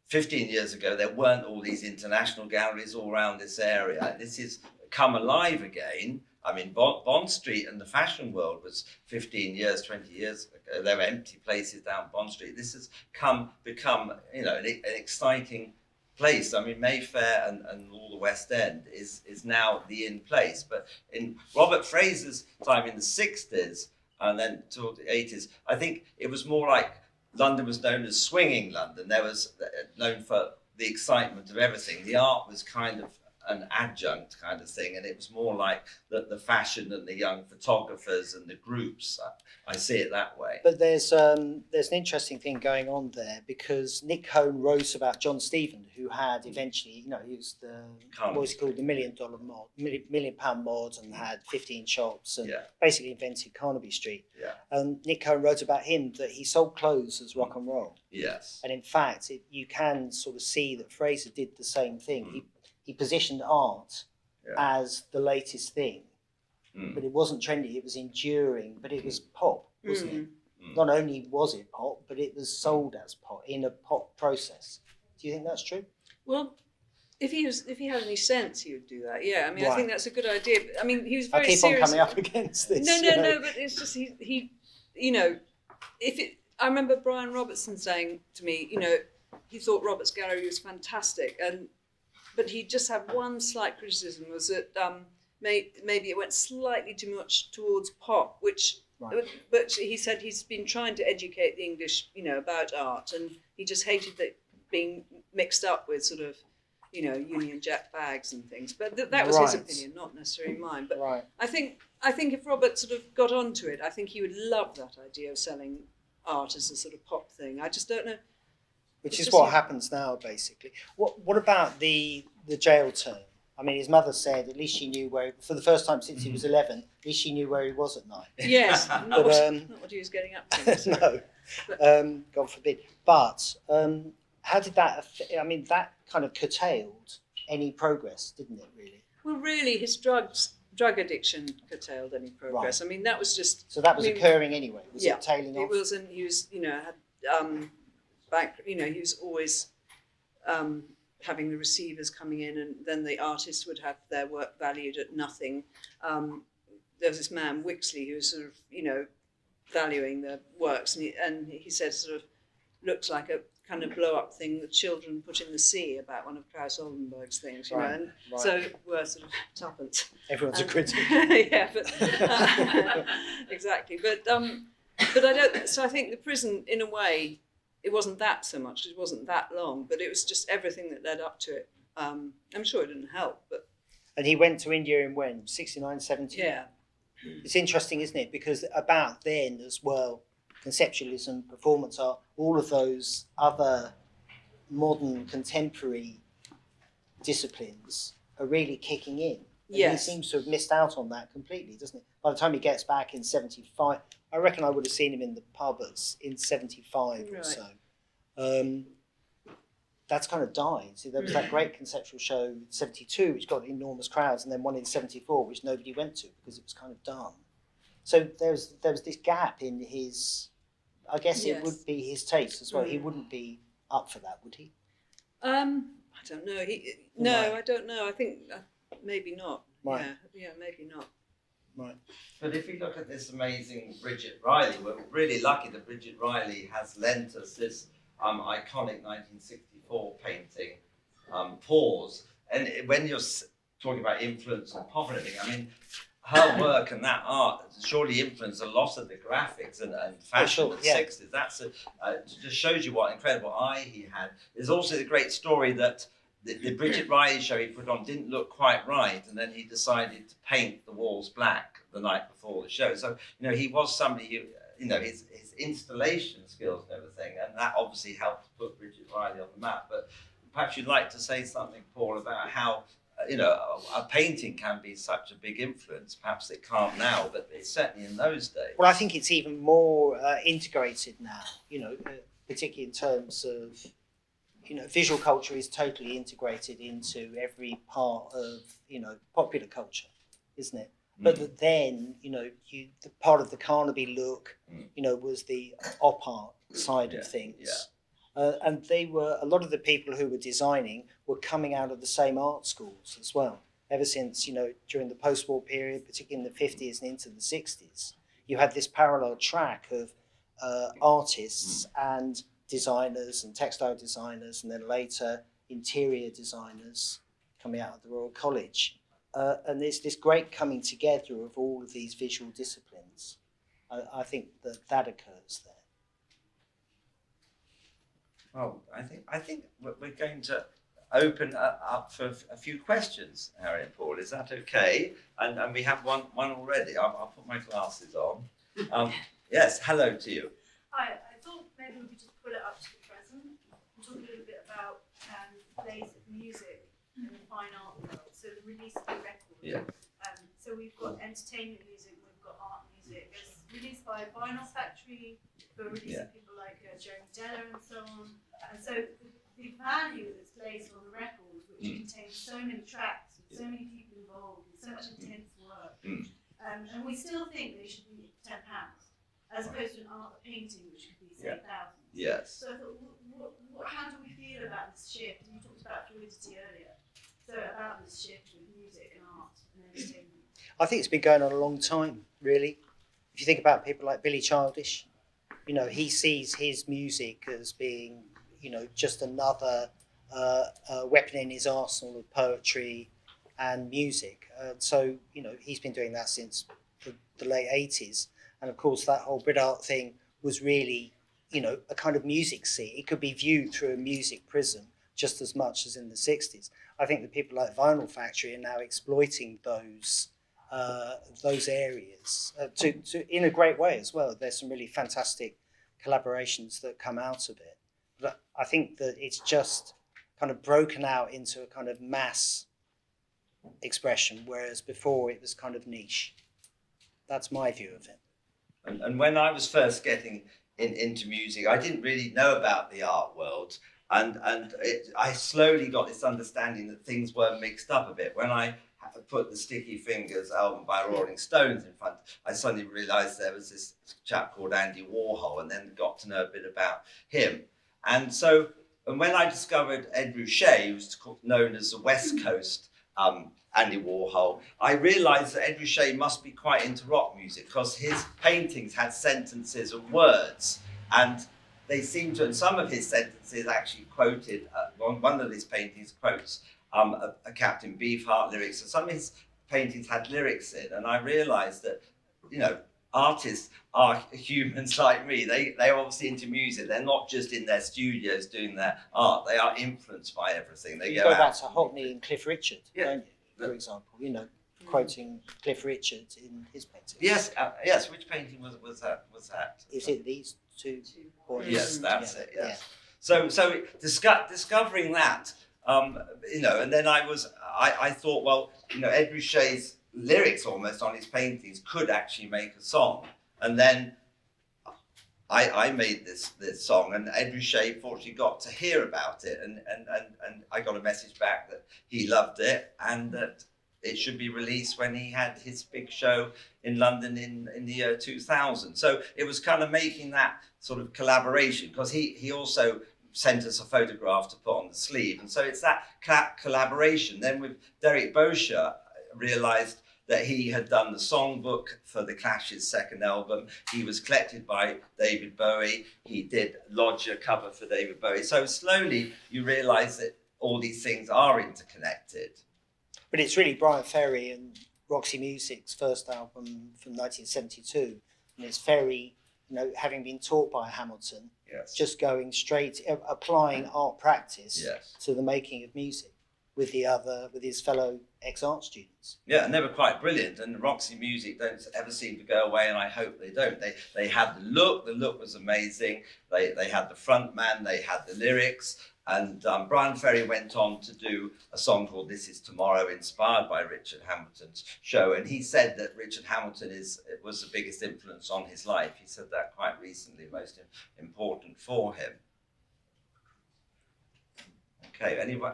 S1: 15 years ago, there weren't all these international galleries all around this area. This has come alive again. I mean, Bond Street and the fashion world was 15 years, 20 years ago. There were empty places down Bond Street. This has become, you know, an exciting place. I mean, Mayfair and all the West End is now the in place. But in Robert Fraser's time in the 60s and then toward the 80s, I think it was more like London was known as swinging London. There was known for the excitement of everything. The art was kind of an adjunct kind of thing, and it was more like the fashion and the young photographers and the groups. I see it that way.
S2: But there's an interesting thing going on there, because Nick Cohn wrote about John Stephen, who had eventually, you know, he was what was he called, the £1 million pound mod, and had 15 shops and basically invented Carnaby Street.
S1: Yeah.
S2: And Nick Cohn wrote about him that he sold clothes as rock and roll.
S1: Yes.
S2: And in fact, you can sort of see that Fraser did the same thing. He positioned art as the latest thing, but it wasn't trendy, it was enduring, but it was pop, wasn't it? Not only was it pop, but it was sold as pop in a pop process. Do you think that's true?
S3: Well, if he had any sense, he would do that. Yeah, I mean, I think that's a good idea. I mean, he was very serious.
S2: I keep on coming up against this.
S3: No, but it's just he you know, I remember Brian Robertson saying to me, you know, he thought Robert's gallery was fantastic, but he just had one slight criticism, was that maybe it went slightly too much towards pop, which, but he said he's been trying to educate the English, you know, about art, and he just hated that being mixed up with sort of, you know, Union Jack bags and things. But that was his opinion, not necessarily mine. But I think if Robert sort of got onto it, I think he would love that idea of selling art as a sort of pop thing. I just don't know.
S2: Which is what happens now, basically. What about the jail term? I mean, his mother said at least she knew where, for the first time since he was 11, at least she knew where he was at night.
S3: Yes, not what he was getting up to.
S2: No, God forbid. But how did that, I mean, that kind of curtailed any progress, didn't it, really?
S3: Well, really, his drug addiction curtailed any progress. I mean, that was just...
S2: So that was occurring anyway? Was it tailing off?
S3: It was, and he was, you know, he was always having the receivers coming in, and then the artists would have their work valued at nothing. There was this man, Wixley, who was sort of, you know, valuing the works, and he said sort of looked like a kind of blow-up thing that children put in the sea about one of Klaus Oldenburg's things, you know, and so were sort of tuppence.
S2: Everyone's a critic.
S3: Yeah, but exactly. But I don't. So I think the prison, in a way, it wasn't that so much. It wasn't that long, but it was just everything that led up to it. I'm sure it didn't help, but.
S2: And he went to India in when? 69, 70?
S3: Yeah.
S2: It's interesting, isn't it? Because about then as well, conceptualism, performance art, all of those other modern contemporary disciplines are really kicking in. And he seems to have missed out on that completely, doesn't he? By the time he gets back in 75, I reckon I would have seen him in the pub in 75 or so. that's kind of died. See, there was that great conceptual show '72, which got enormous crowds, and then one in '74, which nobody went to because it was kind of done. So there was this gap in his. I guess it would be his taste as well. He wouldn't be up for that, would he?
S3: I don't know. I don't know. I think maybe not.
S2: Right.
S3: Yeah, maybe not.
S2: Right.
S1: But if we look at this amazing Bridget Riley, we're really lucky that Bridget Riley has lent us this iconic 1964 painting, Pause. And when you're talking about influence and pop and everything, I mean, her work and that art surely influenced a lot of the graphics and fashion of the 60s. That's just shows you what incredible eye he had. There's also the great story that the Bridget Riley show he put on didn't look quite right, and then he decided to paint the walls black the night before the show. So, he was somebody who, his installation skills and everything, and that obviously helped put Bridget Riley on the map. But perhaps you'd like to say something, Paul, about how a painting can be such a big influence. Perhaps it can't now, but it's certainly in those days.
S2: Well, I think it's even more integrated now, particularly in terms of, visual culture is totally integrated into every part of, popular culture, isn't it? But then, the part of the Carnaby look, was the op art side of things.
S1: Yeah.
S2: And a lot of the people who were designing were coming out of the same art schools as well. Ever since, during the post-war period, particularly in the 50s and into the 60s, you had this parallel track of artists and designers and textile designers, and then later interior designers coming out of the Royal College. And there's this great coming together of all of these visual disciplines. I think that occurs there.
S1: Well, I think we're going to open up for a few questions, Harriet and Paul. Is that okay? And we have one already. I'll put my glasses on. Yes, hello to you.
S4: Hi, I thought maybe we could just pull it up to the present and talk a little bit about plays of music in the fine art world. So the release of the record.
S1: Yeah.
S4: So we've got entertainment music, we've got art music. It's released by Vyner Factory, who are releasing people like Jeremy Deller and so on. And so the value that's placed on the record, which contains so many tracks, with so many people involved, with so much intense work, and we still think they should be £10, as opposed to a painting which could be say thousands.
S1: Yes.
S4: So I thought, how do we feel about this shift? And you talked about fluidity earlier. So about this shift with music and art and entertainment.
S2: I think it's been going on a long time, really. If you think about people like Billy Childish, he sees his music as being, just another weapon in his arsenal of poetry and music. So, he's been doing that since the late 80s. And of course, that whole Brit art thing was really, a kind of music scene. It could be viewed through a music prism just as much as in the 60s. I think the people like Vinyl Factory are now exploiting those areas to in a great way as well. There's some really fantastic collaborations that come out of it. But I think that it's just kind of broken out into a kind of mass expression, whereas before it was kind of niche. That's my view of it.
S1: And when I was first getting into music, I didn't really know about the art world. And I slowly got this understanding that things were mixed up a bit. When I put the Sticky Fingers album by Rolling Stones in front, I suddenly realised there was this chap called Andy Warhol, and then got to know a bit about him. And when I discovered Ed Ruscha, who's known as the West Coast Andy Warhol, I realised that Ed Ruscha must be quite into rock music, because his paintings had sentences and words, and they seem to, and some of his sentences actually quoted, one of his paintings quotes a Captain Beefheart lyrics, and some of his paintings had lyrics in, and I realised that, artists are humans like me. They're obviously into music. They're not just in their studios doing their art. They are influenced by everything. They
S2: you go back to Hockney and Cliff Richard, don't you, for example, quoting Cliff Richard in his painting.
S1: Yes, Which painting was that?
S2: Is it these two boys?
S1: Yes, that's
S2: together?
S1: it. Yes. So discovering that, and then I thought, well, Ed Ruscha's lyrics almost on his paintings could actually make a song, and then I made this song, and Ed Ruscha fortunately got to hear about it, and I got a message back that he loved it and that it should be released when he had his big show in London in the year 2000. So it was kind of making that sort of collaboration, because he also sent us a photograph to put on the sleeve, and so it's that collaboration. Then with Derek Bosher, realised that he had done the songbook for the Clash's second album. He was collected by David Bowie. He did lodge a cover for David Bowie. So slowly you realise that all these things are interconnected.
S2: But it's really Brian Ferry and Roxy Music's first album from 1972. And it's Ferry, having been taught by Hamilton,
S1: yes,
S2: just going straight, applying art practice
S1: yes,
S2: to the making of music with his fellow ex-art students.
S1: Yeah, and they were quite brilliant. And Roxy Music don't ever seem to go away, and I hope they don't. They had the look. The look was amazing. They had the front man. They had the lyrics. And Brian Ferry went on to do a song called This Is Tomorrow, inspired by Richard Hamilton's show. And he said that Richard Hamilton was the biggest influence on his life. He said that quite recently, most important for him. Okay, anyone?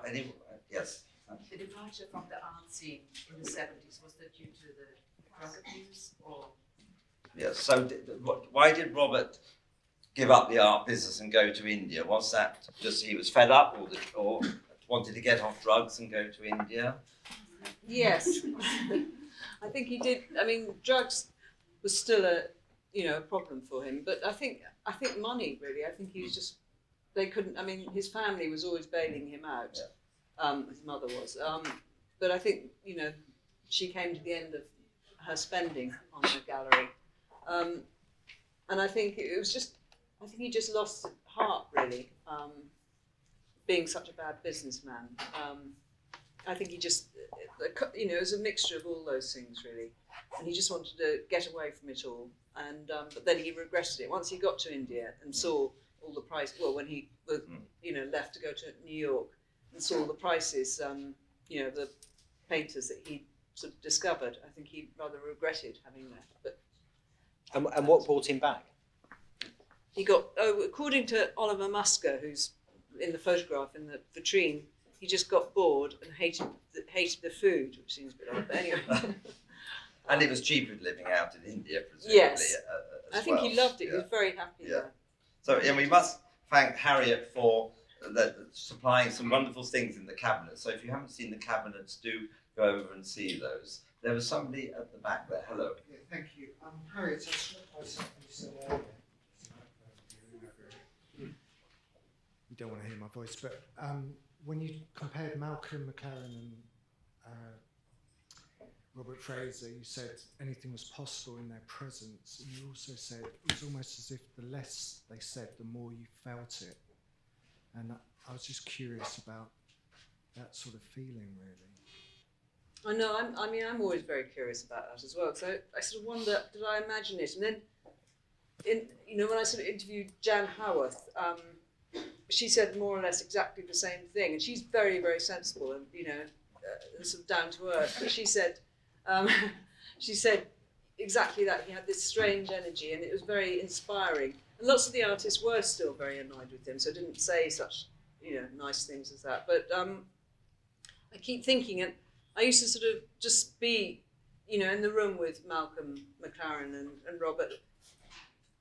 S1: Yes.
S5: The departure from the art scene in the 70s, was that due to the drug abuse, or?
S1: Yes, so why did Robert give up the art business and go to India? Was that just he was fed up, or wanted to get off drugs and go to India?
S3: Yes, I think he did. I mean, drugs was still a problem for him, but I think money really. I think he was just, they couldn't. I mean, his family was always bailing him out.
S1: Yeah.
S3: His mother was, but I think she came to the end of her spending on the gallery, and I think it was just. I think he just lost heart, really, being such a bad businessman. I think he just, it was a mixture of all those things, really. And he just wanted to get away from it all. And but then he regretted it. Once he got to India and saw all the prices, well, when he was, left to go to New York and saw all the prices, the painters that he sort of discovered, I think he rather regretted having left. But
S2: And what brought him back?
S3: he got, according to Oliver Musker, who's in the photograph in the vitrine, he just got bored and hated the food, which seems a bit odd, but anyway.
S1: And it was cheaper living out in India, presumably.
S3: Yes,
S1: as
S3: I think
S1: well.
S3: he loved it.
S1: Yeah.
S3: He was very happy there.
S1: So, and we must thank Harriet for supplying some wonderful things in the cabinet. So if you haven't seen the cabinets, do go over and see those. There was somebody at the back there. Hello.
S6: Yeah, thank you. Harriet, I struck by something you said earlier. You don't want to hear my voice, but when you compared Malcolm McLaren and Robert Fraser, you said anything was possible in their presence, and you also said it was almost as if the less they said, the more you felt it. And I was just curious about that sort of feeling, really.
S3: I know. I'm always very curious about that as well. So I sort of wonder, did I imagine it? And then, when I sort of interviewed Jan Howarth, she said more or less exactly the same thing, and she's very, very sensible and sort of down to earth. But she said exactly that. He had this strange energy, and it was very inspiring. And lots of the artists were still very annoyed with him, so didn't say such nice things as that. But I keep thinking, and I used to sort of just be in the room with Malcolm McLaren and Robert.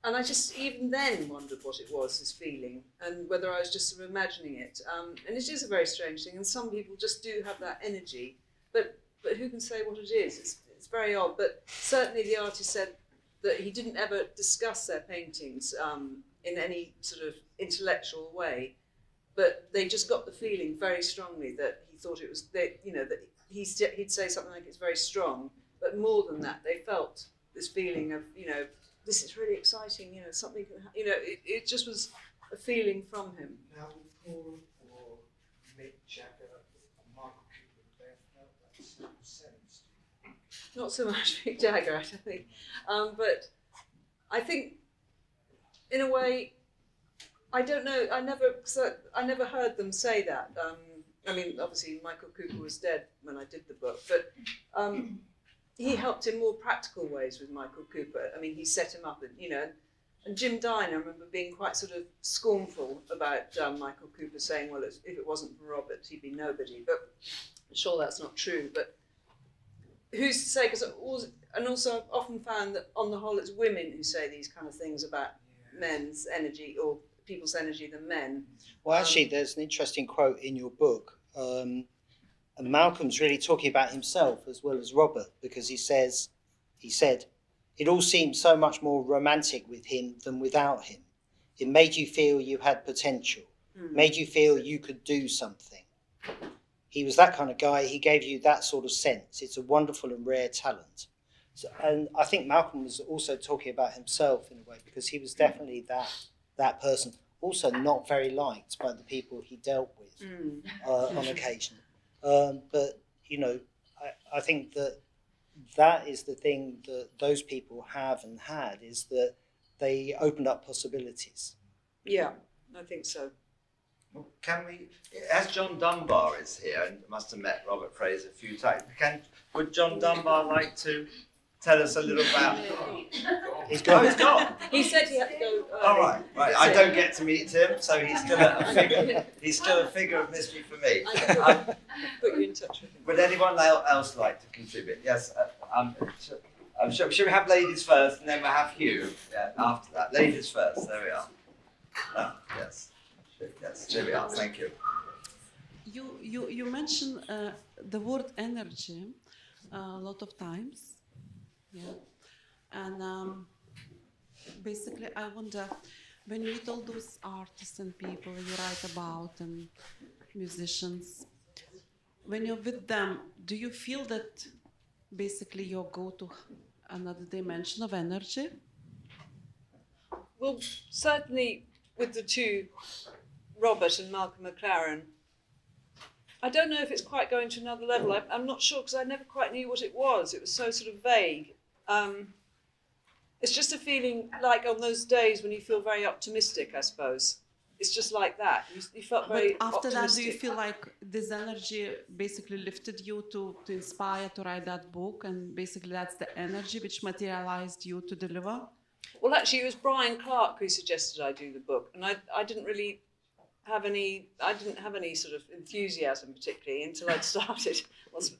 S3: And I just even then wondered what it was, this feeling, and whether I was just sort of imagining it. And it is a very strange thing, and some people just do have that energy, but who can say what it is? It's very odd. But certainly the artist said that he didn't ever discuss their paintings in any sort of intellectual way, but they just got the feeling very strongly that he thought it was, that he'd say something like it's very strong, but more than that, they felt this feeling of, this is really exciting, something can it just was a feeling from him.
S6: Now, Paul or Mick Jagger or Michael Cooper, they have felt that same sense.
S3: Not so much Mick Jagger, I don't think. But I think, in a way, I don't know, I never heard them say that. I mean, obviously, Michael Cooper was dead when I did the book, but he helped in more practical ways with Michael Cooper. I mean, he set him up, and And Jim Diner, I remember being quite sort of scornful about Michael Cooper, saying, well, if it wasn't for Robert, he'd be nobody. But I'm sure that's not true. But who's to say? Because also I've often found that on the whole, it's women who say these kind of things about men's energy or people's energy than men.
S2: Well, actually, there's an interesting quote in your book. And Malcolm's really talking about himself as well as Robert, because he said, it all seemed so much more romantic with him than without him. It made you feel you had potential, made you feel you could do something. He was that kind of guy. He gave you that sort of sense. It's a wonderful and rare talent. So, and I think Malcolm was also talking about himself in a way, because he was definitely that person. Also not very liked by the people he dealt with on occasion. But, you know, I think that is the thing that those people have and had, is that they opened up possibilities.
S3: Yeah, I think so.
S1: Well, can we, as John Dunbar is here and must have met Robert Fraser a few times, would John Dunbar like to tell us a little about...
S2: He's gone.
S1: Oh, he's gone.
S3: He said he had to go early.
S1: All right. I don't get to meet him, so he's still a figure. He's still a figure of mystery for me.
S3: Put you in touch with him.
S1: Would anyone else like to contribute? Yes. Should we have ladies first, and then we'll have Hugh after that? Ladies first. There we are. Oh, yes. Yes. Here we are. Thank you.
S7: You mentioned the word energy a lot of times. Yeah, and basically I wonder, when you meet all those artists and people you write about and musicians, when you're with them, do you feel that basically you go to another dimension of energy?
S3: Well, certainly with the two, Robert and Malcolm McLaren, I don't know if it's quite going to another level. I'm not sure, because I never quite knew what it was. It was so sort of vague. It's just a feeling like on those days when you feel very optimistic, I suppose. It's just like that. You felt very
S7: But after
S3: optimistic.
S7: that, do you feel like this energy basically lifted you to inspire to write that book, and basically that's the energy which materialized you to deliver?
S3: Well, actually, it was Brian Clark who suggested I do the book, and I didn't really have any sort of enthusiasm particularly until I'd started,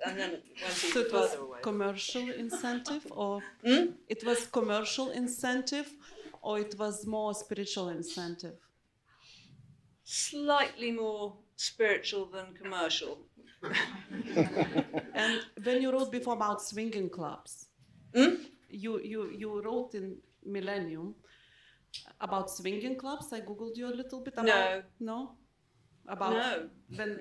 S3: and then it went
S7: So
S3: even
S7: it was
S3: further away.
S7: commercial incentive, or it was commercial incentive, or it was more spiritual incentive?
S3: Slightly more spiritual than commercial.
S7: And when you wrote before about swinging clubs, you wrote in Millennium about swinging clubs. I googled you a little bit about. No. About
S3: No.
S7: when.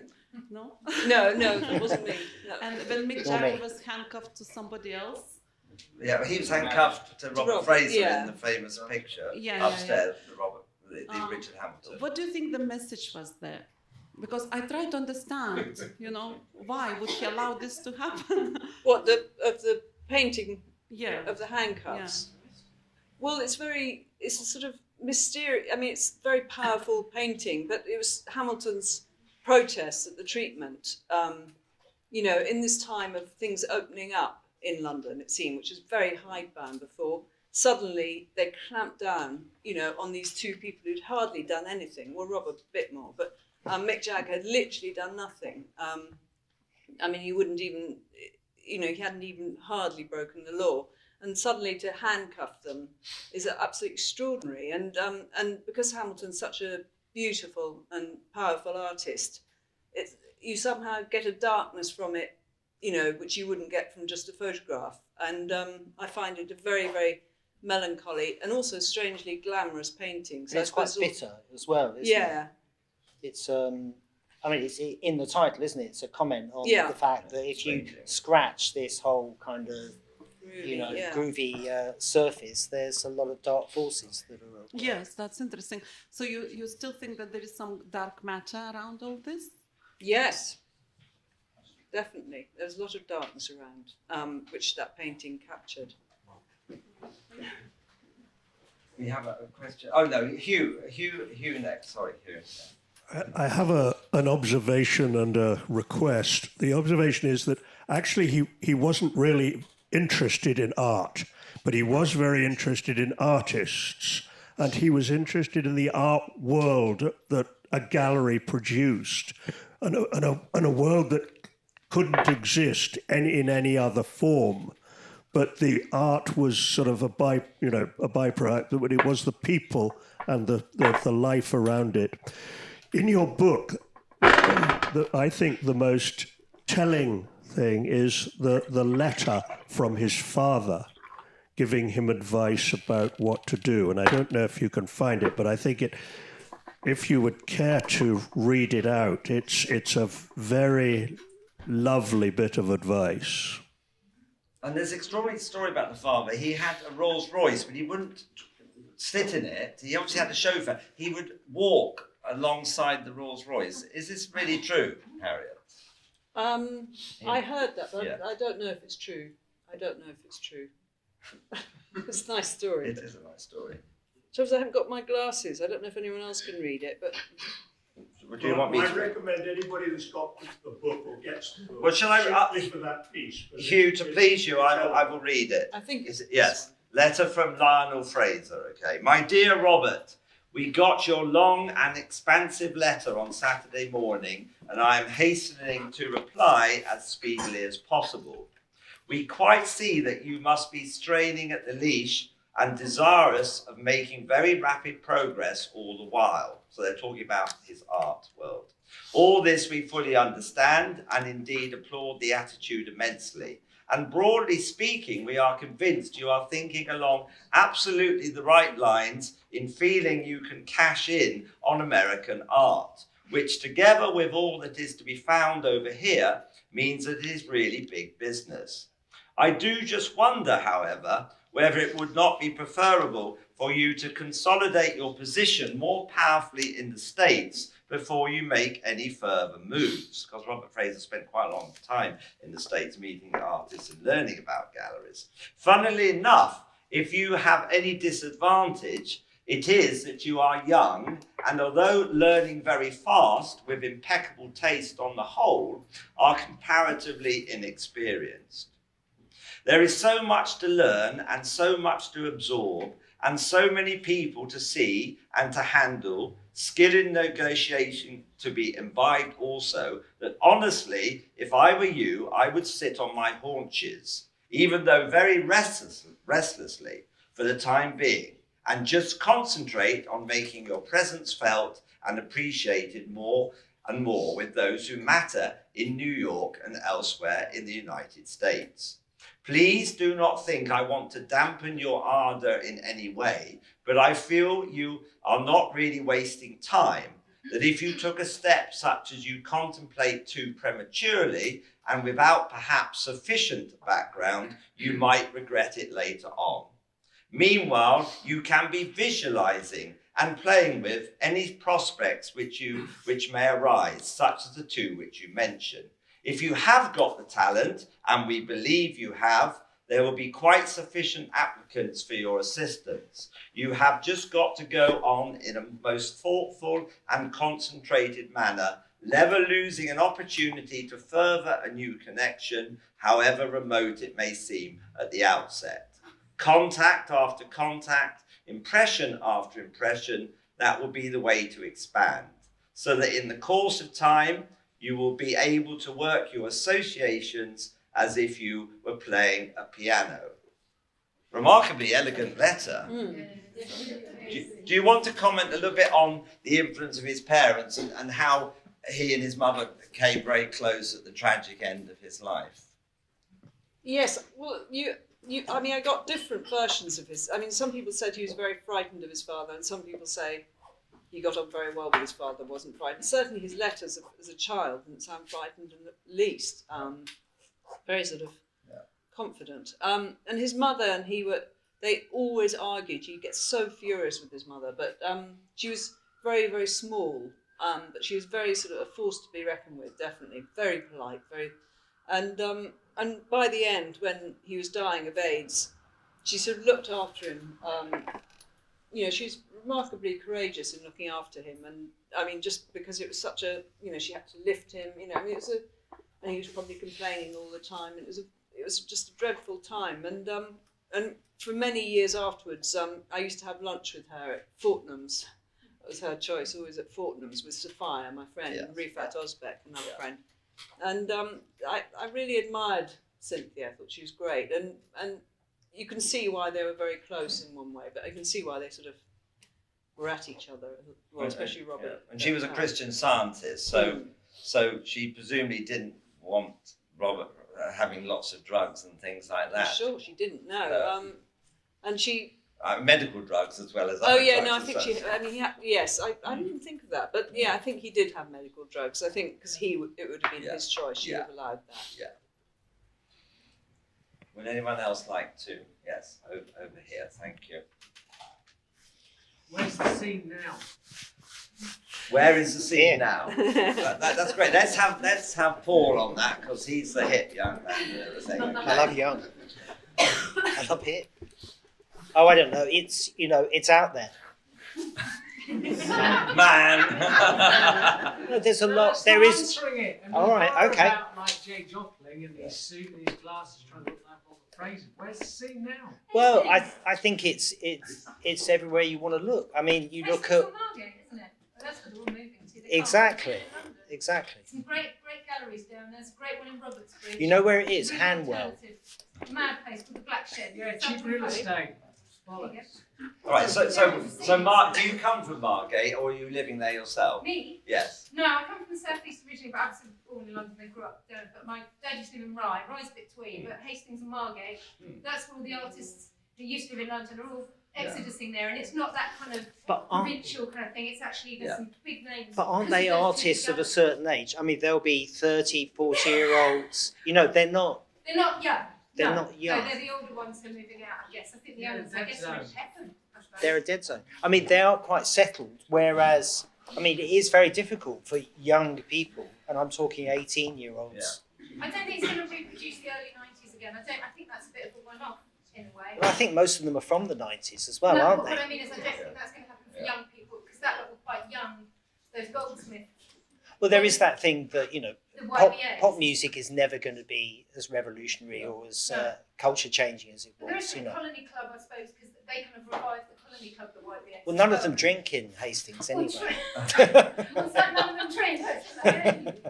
S7: No.
S3: No, that wasn't me. No.
S7: And when Mick Jagger was handcuffed to somebody else.
S1: Yeah, he was handcuffed to Robert Fraser in the famous picture upstairs. The Richard Hamilton.
S7: What do you think the message was there? Because I try to understand, why would he allow this to happen?
S3: What, of the painting of the handcuffs?
S7: Yeah.
S3: Well, it's a sort of mysterious, I mean, it's a very powerful painting, but it was Hamilton's protest at the treatment, in this time of things opening up in London, it seemed, which was very hidebound before. Suddenly they clamped down, on these two people who'd hardly done anything. Well, Robert a bit more, but Mick Jagger had literally done nothing. I mean, he wouldn't even, he hadn't even hardly broken the law. And suddenly to handcuff them is absolutely extraordinary. And because Hamilton's such a beautiful and powerful artist, you somehow get a darkness from it, which you wouldn't get from just a photograph. And I find it a very, very melancholy and also strangely glamorous painting. So
S2: and it's quite bitter as well, isn't it? It's it's in the title, isn't it? It's a comment on the fact that if you scratch this whole kind of groovy surface, there's a lot of dark forces that are at work.
S7: Yes, that's interesting. So you still think that there is some dark matter around all this?
S3: Yes, definitely. There's a lot of darkness around, which that painting captured.
S1: We have a question. Oh no, Hugh next. Sorry, Hugh.
S8: I have an observation and a request. The observation is that actually he wasn't really interested in art, but he was very interested in artists. and he was interested in the art world that a gallery produced, and a world that couldn't exist in any other form. But the art was sort of a byproduct, but it was the people and the life around it. In your book, I think the most telling thing is the letter from his father giving him advice about what to do. And I don't know if you can find it, but I think if you would care to read it out, it's a very lovely bit of advice.
S1: And there's an extraordinary story about the father. He had a Rolls Royce, but he wouldn't sit in it. He obviously had a chauffeur. He would walk alongside the Rolls Royce. Is this really true, Harriet?
S3: I heard that, but
S1: Yeah.
S3: I don't know if it's true. It's a nice story.
S1: It is a nice story.
S3: Trouble is I haven't got my glasses. I don't know if anyone else can read it, but
S1: Would you want me
S8: I
S1: to?
S8: recommend anybody that's got the book or gets the book.
S1: Well, shall I?
S8: simply for that piece. But
S1: Hugh, to please you, I will read it.
S3: I think
S1: Is it? Yes. Letter from Lionel Fraser. Okay. My dear Robert, we got your long and expansive letter on Saturday morning, and I am hastening to reply as speedily as possible. We quite see that you must be straining at the leash and desirous of making very rapid progress all the while. So they're talking about his art world. All this we fully understand and indeed applaud the attitude immensely. And broadly speaking, we are convinced you are thinking along absolutely the right lines in feeling you can cash in on American art, which together with all that is to be found over here means that it is really big business. I do just wonder, however, whether it would not be preferable for you to consolidate your position more powerfully in the States before you make any further moves. Because Robert Fraser spent quite a long time in the States meeting artists and learning about galleries. Funnily enough, if you have any disadvantage, it is that you are young, and although learning very fast with impeccable taste on the whole, are comparatively inexperienced. There is so much to learn and so much to absorb and so many people to see and to handle, skill in negotiation to be imbibed also, that honestly, if I were you, I would sit on my haunches, even though very restlessly for the time being, and just concentrate on making your presence felt and appreciated more and more with those who matter in New York and elsewhere in the United States. Please do not think I want to dampen your ardor in any way, but I feel you are not really wasting time, that if you took a step such as you contemplate too prematurely and without perhaps sufficient background, you might regret it later on. Meanwhile, you can be visualizing and playing with any prospects which may arise, such as the two which you mentioned. If you have got the talent, and we believe you have, there will be quite sufficient applicants for your assistance. You have just got to go on in a most thoughtful and concentrated manner, never losing an opportunity to further a new connection, however remote it may seem at the outset. Contact after contact, impression after impression, that will be the way to expand, so that in the course of time, you will be able to work your associations as if you were playing a piano. Remarkably elegant letter. Do you want to comment a little bit on the influence of his parents and how he and his mother came very close at the tragic end of his life?
S3: yes, well, I got different versions of his. I mean, some people said he was very frightened of his father, and some people say he got on very well with his father, wasn't frightened. Certainly his letters as a child didn't sound frightened in the least. Very sort of confident. And his mother and they always argued. He'd get so furious with his mother, but she was very, very small, but she was very sort of a force to be reckoned with, definitely. Very polite, and by the end, when he was dying of AIDS, she sort of looked after him. She was remarkably courageous in looking after him, and I mean, just because it was such a, she had to lift him, and he was probably complaining all the time, and it was just a dreadful time, and and for many years afterwards, I used to have lunch with her at Fortnum's. It was her choice, always at Fortnum's with Sophia, my friend, and Rifat Ozbek, another friend. And I really admired Cynthia. I thought she was great, and you can see why they were very close in one way, but I can see why they sort of were at each other, well, especially Robert.
S1: Yeah. And she was a Christian Scientist, so she presumably didn't want Robert having lots of drugs and things like that.
S3: I'm sure she didn't know. And she.
S1: Medical drugs as well as.
S3: Oh yeah, no, I think she. I mean, yes, I didn't think of that, but yeah, I think he did have medical drugs. I think because it would have been his choice. She would have allowed that.
S1: Yeah. Would anyone else like to? Yes, over here. Thank you.
S9: Where's the scene now?
S1: Where is the scene now? That's great. Let's have Paul on that because he's the hip young man.
S2: I love young. I love hip. Oh, I don't know. It's out there.
S1: Man.
S2: No, there's a lot. There is. All right. Okay.
S9: About like Jay Jopling and his suit and his glasses trying to look like Robert Fraser. Where's the scene now?
S2: Well, I think it's everywhere you want to look. I mean, you look at.
S4: Margate, isn't it? That's what we're moving to.
S2: Exactly.
S4: Some great galleries down there. There's a great one in Robertsbridge.
S2: You know where it is?
S4: Really
S2: Hanwell.
S4: Mad place with the black shed.
S9: Yeah, cheap real estate.
S1: All right. So Mark, do you come from Margate or are you living there yourself?
S4: Me?
S1: Yes.
S4: No, I come from the South East originally, but I was born in London and grew up there. But my dad used to live in Rye. Rye's a bit between, but Hastings and Margate. That's where all the artists who used to live in London are all exodusing there, and it's not that kind of provincial kind of thing. It's actually there's some big names.
S2: But aren't they artists of a certain age? I mean, they'll be 30, 40-year-olds. You know, they're not.
S4: They're not young.
S2: They're not young.
S4: No, they're the older ones who are moving out, I guess. I think the oldest, I guess, are in Peckham.
S2: They're a dead zone. I mean, they are quite settled, whereas, I mean, it is very difficult for young people, and I'm talking 18-year-olds.
S4: I don't think it's going to reproduce the early 90s again. I think that's a bit of a one-off, in a way.
S2: Well, I think most of them are from the 90s as well, aren't they?
S4: What I mean is I don't think that's going to happen for young people, because that lot were quite young, those Goldsmiths.
S2: Well, there is that thing that, you know, pop music is never going to be as revolutionary or as culture changing as it
S4: There is
S2: was,
S4: the
S2: you know.
S4: Colony Club, I suppose, because they kind of revived the Colony Club, the YBS.
S2: Well, none of them drink in Hastings anyway.
S4: What's that? None of them drink.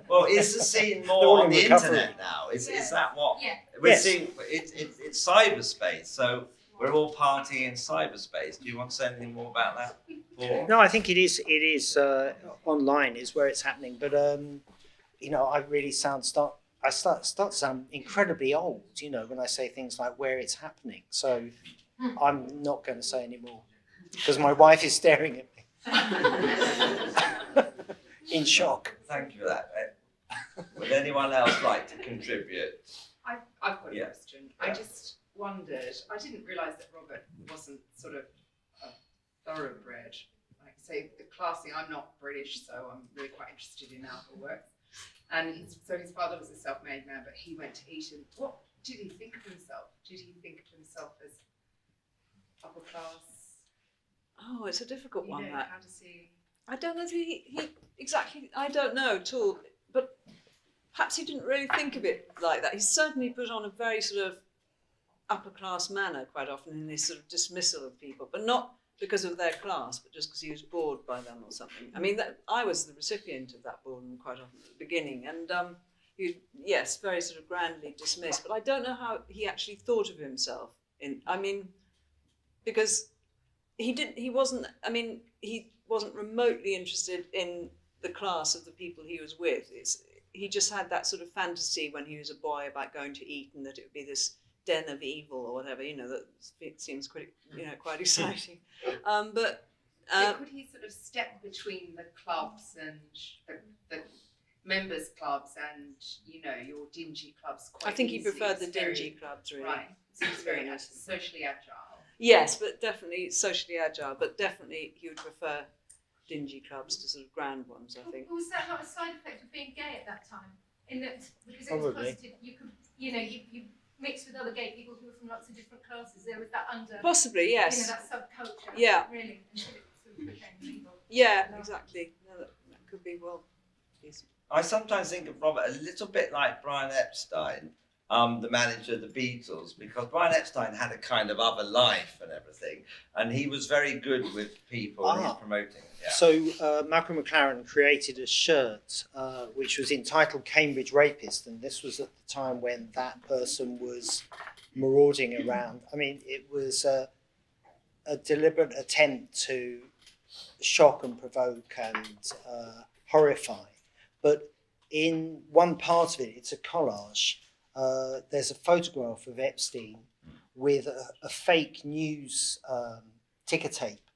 S1: Well, is the scene more on the internet now? Is that what we're seeing? It's cyberspace, so we're all partying in cyberspace. Do you want to say anything more about that?
S2: No, I think it is online is where it's happening, but you know, I really start to sound incredibly old, you know, when I say things like where it's happening. So I'm not going to say any more because my wife is staring at me in shock.
S1: Thank you for that. Would anyone else like to contribute?
S5: I've got a question. I just wondered, I didn't realise that Robert wasn't sort of a thoroughbred. Like say the classy, I'm not British, so I'm really quite interested in how it works. And his father was a self-made man, but he went to Eton. What did he think of himself? Did he think of himself as upper class?
S3: Oh, it's a difficult one.
S5: How does he?
S3: I don't know if he exactly. I don't know at all. But perhaps he didn't really think of it like that. He certainly put on a very sort of upper class manner quite often in this sort of dismissal of people, but not because of their class, but just because he was bored by them or something. I mean, I was the recipient of that boredom quite often at the beginning, and he, yes, very sort of grandly dismissed. But I don't know how he actually thought of himself. Because he wasn't remotely interested in the class of the people he was with. He just had that sort of fantasy when he was a boy about going to Eton, that it would be this den of evil or whatever, you know, that it seems quite exciting. But
S5: could he sort of step between the clubs and the members' clubs and, you know, your dingy clubs quite
S3: I think
S5: easily?
S3: he preferred the dingy clubs, really.
S5: Right, so he's very socially agile.
S3: Yes, but definitely socially agile, but definitely he would prefer dingy clubs to sort of grand ones, I think.
S4: Was that not a side effect of being gay at that time? In that, because it was positive, you could, you know, you mixed with other gay people who were from lots of different classes. There was that
S3: possibly, yes.
S4: You know, that subculture.
S3: Yeah.
S4: Really, until it sort of became legal.
S3: Yeah, exactly. No, that could be well.
S1: I sometimes think of Robert a little bit like Brian Epstein. the manager of the Beatles, because Brian Epstein had a kind of other life and everything, and he was very good with people and he's promoting it. Yeah.
S2: So Malcolm McLaren created a shirt which was entitled Cambridge Rapist, and this was at the time when that person was marauding around. I mean, it was a deliberate attempt to shock and provoke and horrify. But in one part of it, it's a collage. There's a photograph of Epstein with a fake news ticker tape,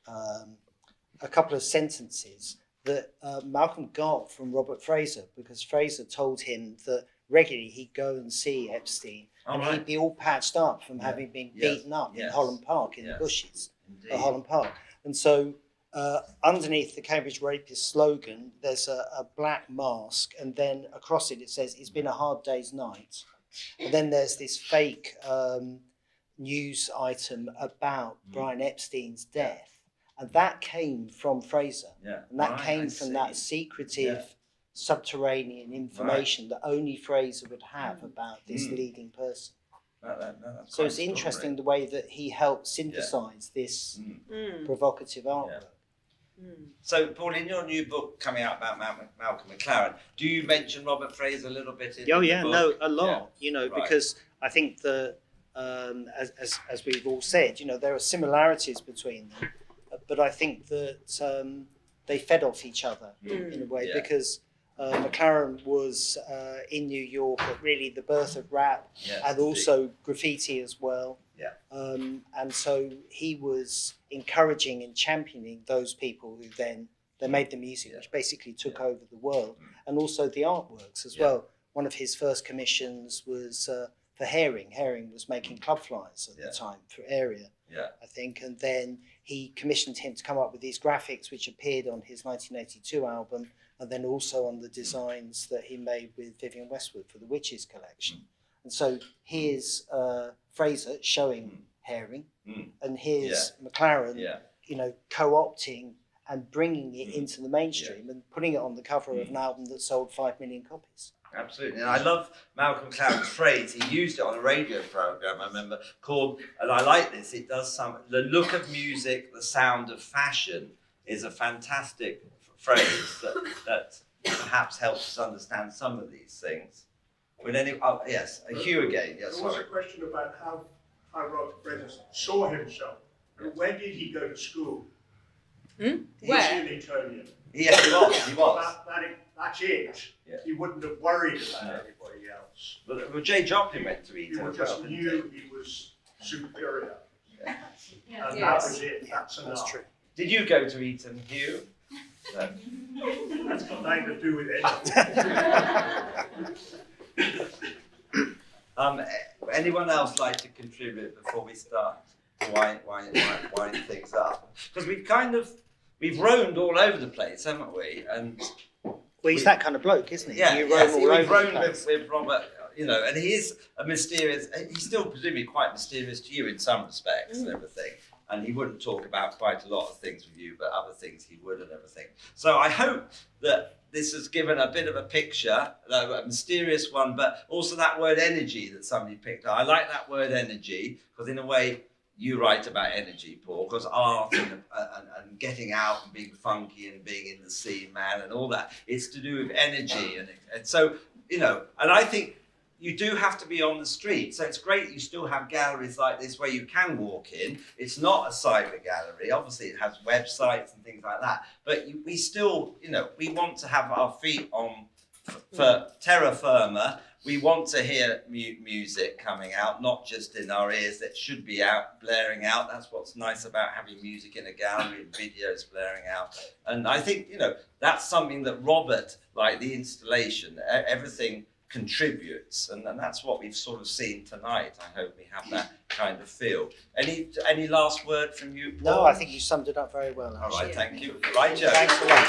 S2: a couple of sentences that Malcolm got from Robert Fraser, because Fraser told him that regularly he'd go and see Epstein and he'd be all patched up from having been beaten up in Holland Park, in the bushes at Holland Park. And so underneath the Cambridge Rapist slogan, there's a black mask, and then across it, it says, "It's been a hard day's night." And then there's this fake news item about Brian Epstein's death. And that came from Fraser. And that came from that secretive subterranean information that only Fraser would have about this leading person. So it's interesting the way that he helped synthesize this provocative artwork.
S1: So, Paul, in your new book coming out about Malcolm McLaren, do you mention Robert Fraser a little bit in the book?
S2: No, a lot, because I think that, as we've all said, there are similarities between them, but I think that they fed off each other in a way, because McLaren was in New York at really the birth of rap and also graffiti as well. And so he was encouraging and championing those people who then they made the music, which basically took over the world, and also the artworks as well. One of his first commissions was for Herring. Herring was making club flyers at the time for Area, I think, and then he commissioned him to come up with these graphics, which appeared on his 1982 album, and then also on the designs that he made with Vivienne Westwood for the Witches collection. And so here's Fraser showing Herring, and here's McLaren, co-opting and bringing it into the mainstream and putting it on the cover of an album that sold 5 million copies.
S1: Absolutely, and I love Malcolm McLaren's phrase. He used it on a radio program, I remember, called, and I like this, it does the look of music, the sound of fashion is a fantastic phrase that perhaps helps us understand some of these things. Hugh again. Yes,
S10: there was a question about how Robert Fraser saw himself. Where did he go to school?
S3: Where?
S10: He's an Etonian.
S1: Yes, he was.
S10: That's it. Yeah. He wouldn't have worried about anybody else.
S1: Well, Jay Joplin went to Eton.
S10: He just knew he was superior. And that was it. That's enough.
S2: That's true.
S1: Did you go to Eton, Hugh? No.
S10: That's got nothing to do with anything.
S1: Anyone else like to contribute before we start winding things up? Because we've roamed all over the place, haven't we? And
S2: well, he's that kind of bloke, isn't he?
S1: Yeah, we've roamed with Robert, and he is a mysterious. He's still presumably quite mysterious to you in some respects and everything. And he wouldn't talk about quite a lot of things with you, but other things he would and everything. So I hope that this has given a bit of a picture, a mysterious one, but also that word energy that somebody picked up. I like that word energy, because in a way, you write about energy, Paul, because art and getting out and being funky and being in the scene, man, and all that, it's to do with energy. And so, and I think you do have to be on the street. So it's great you still have galleries like this where you can walk in. It's not a cyber gallery. Obviously, it has websites and things like that. But we still, we want to have our feet on for terra firma. We want to hear music coming out, not just in our ears. That should be out, blaring out. That's what's nice about having music in a gallery and videos blaring out. And I think, that's something that Robert, like the installation, everything contributes, and that's what we've sort of seen tonight. I hope we have that kind of feel. Any last word from you, Paul?
S2: No, I think you summed it up very well.
S1: All right, thank you. Right, Joe.
S2: Thanks a lot.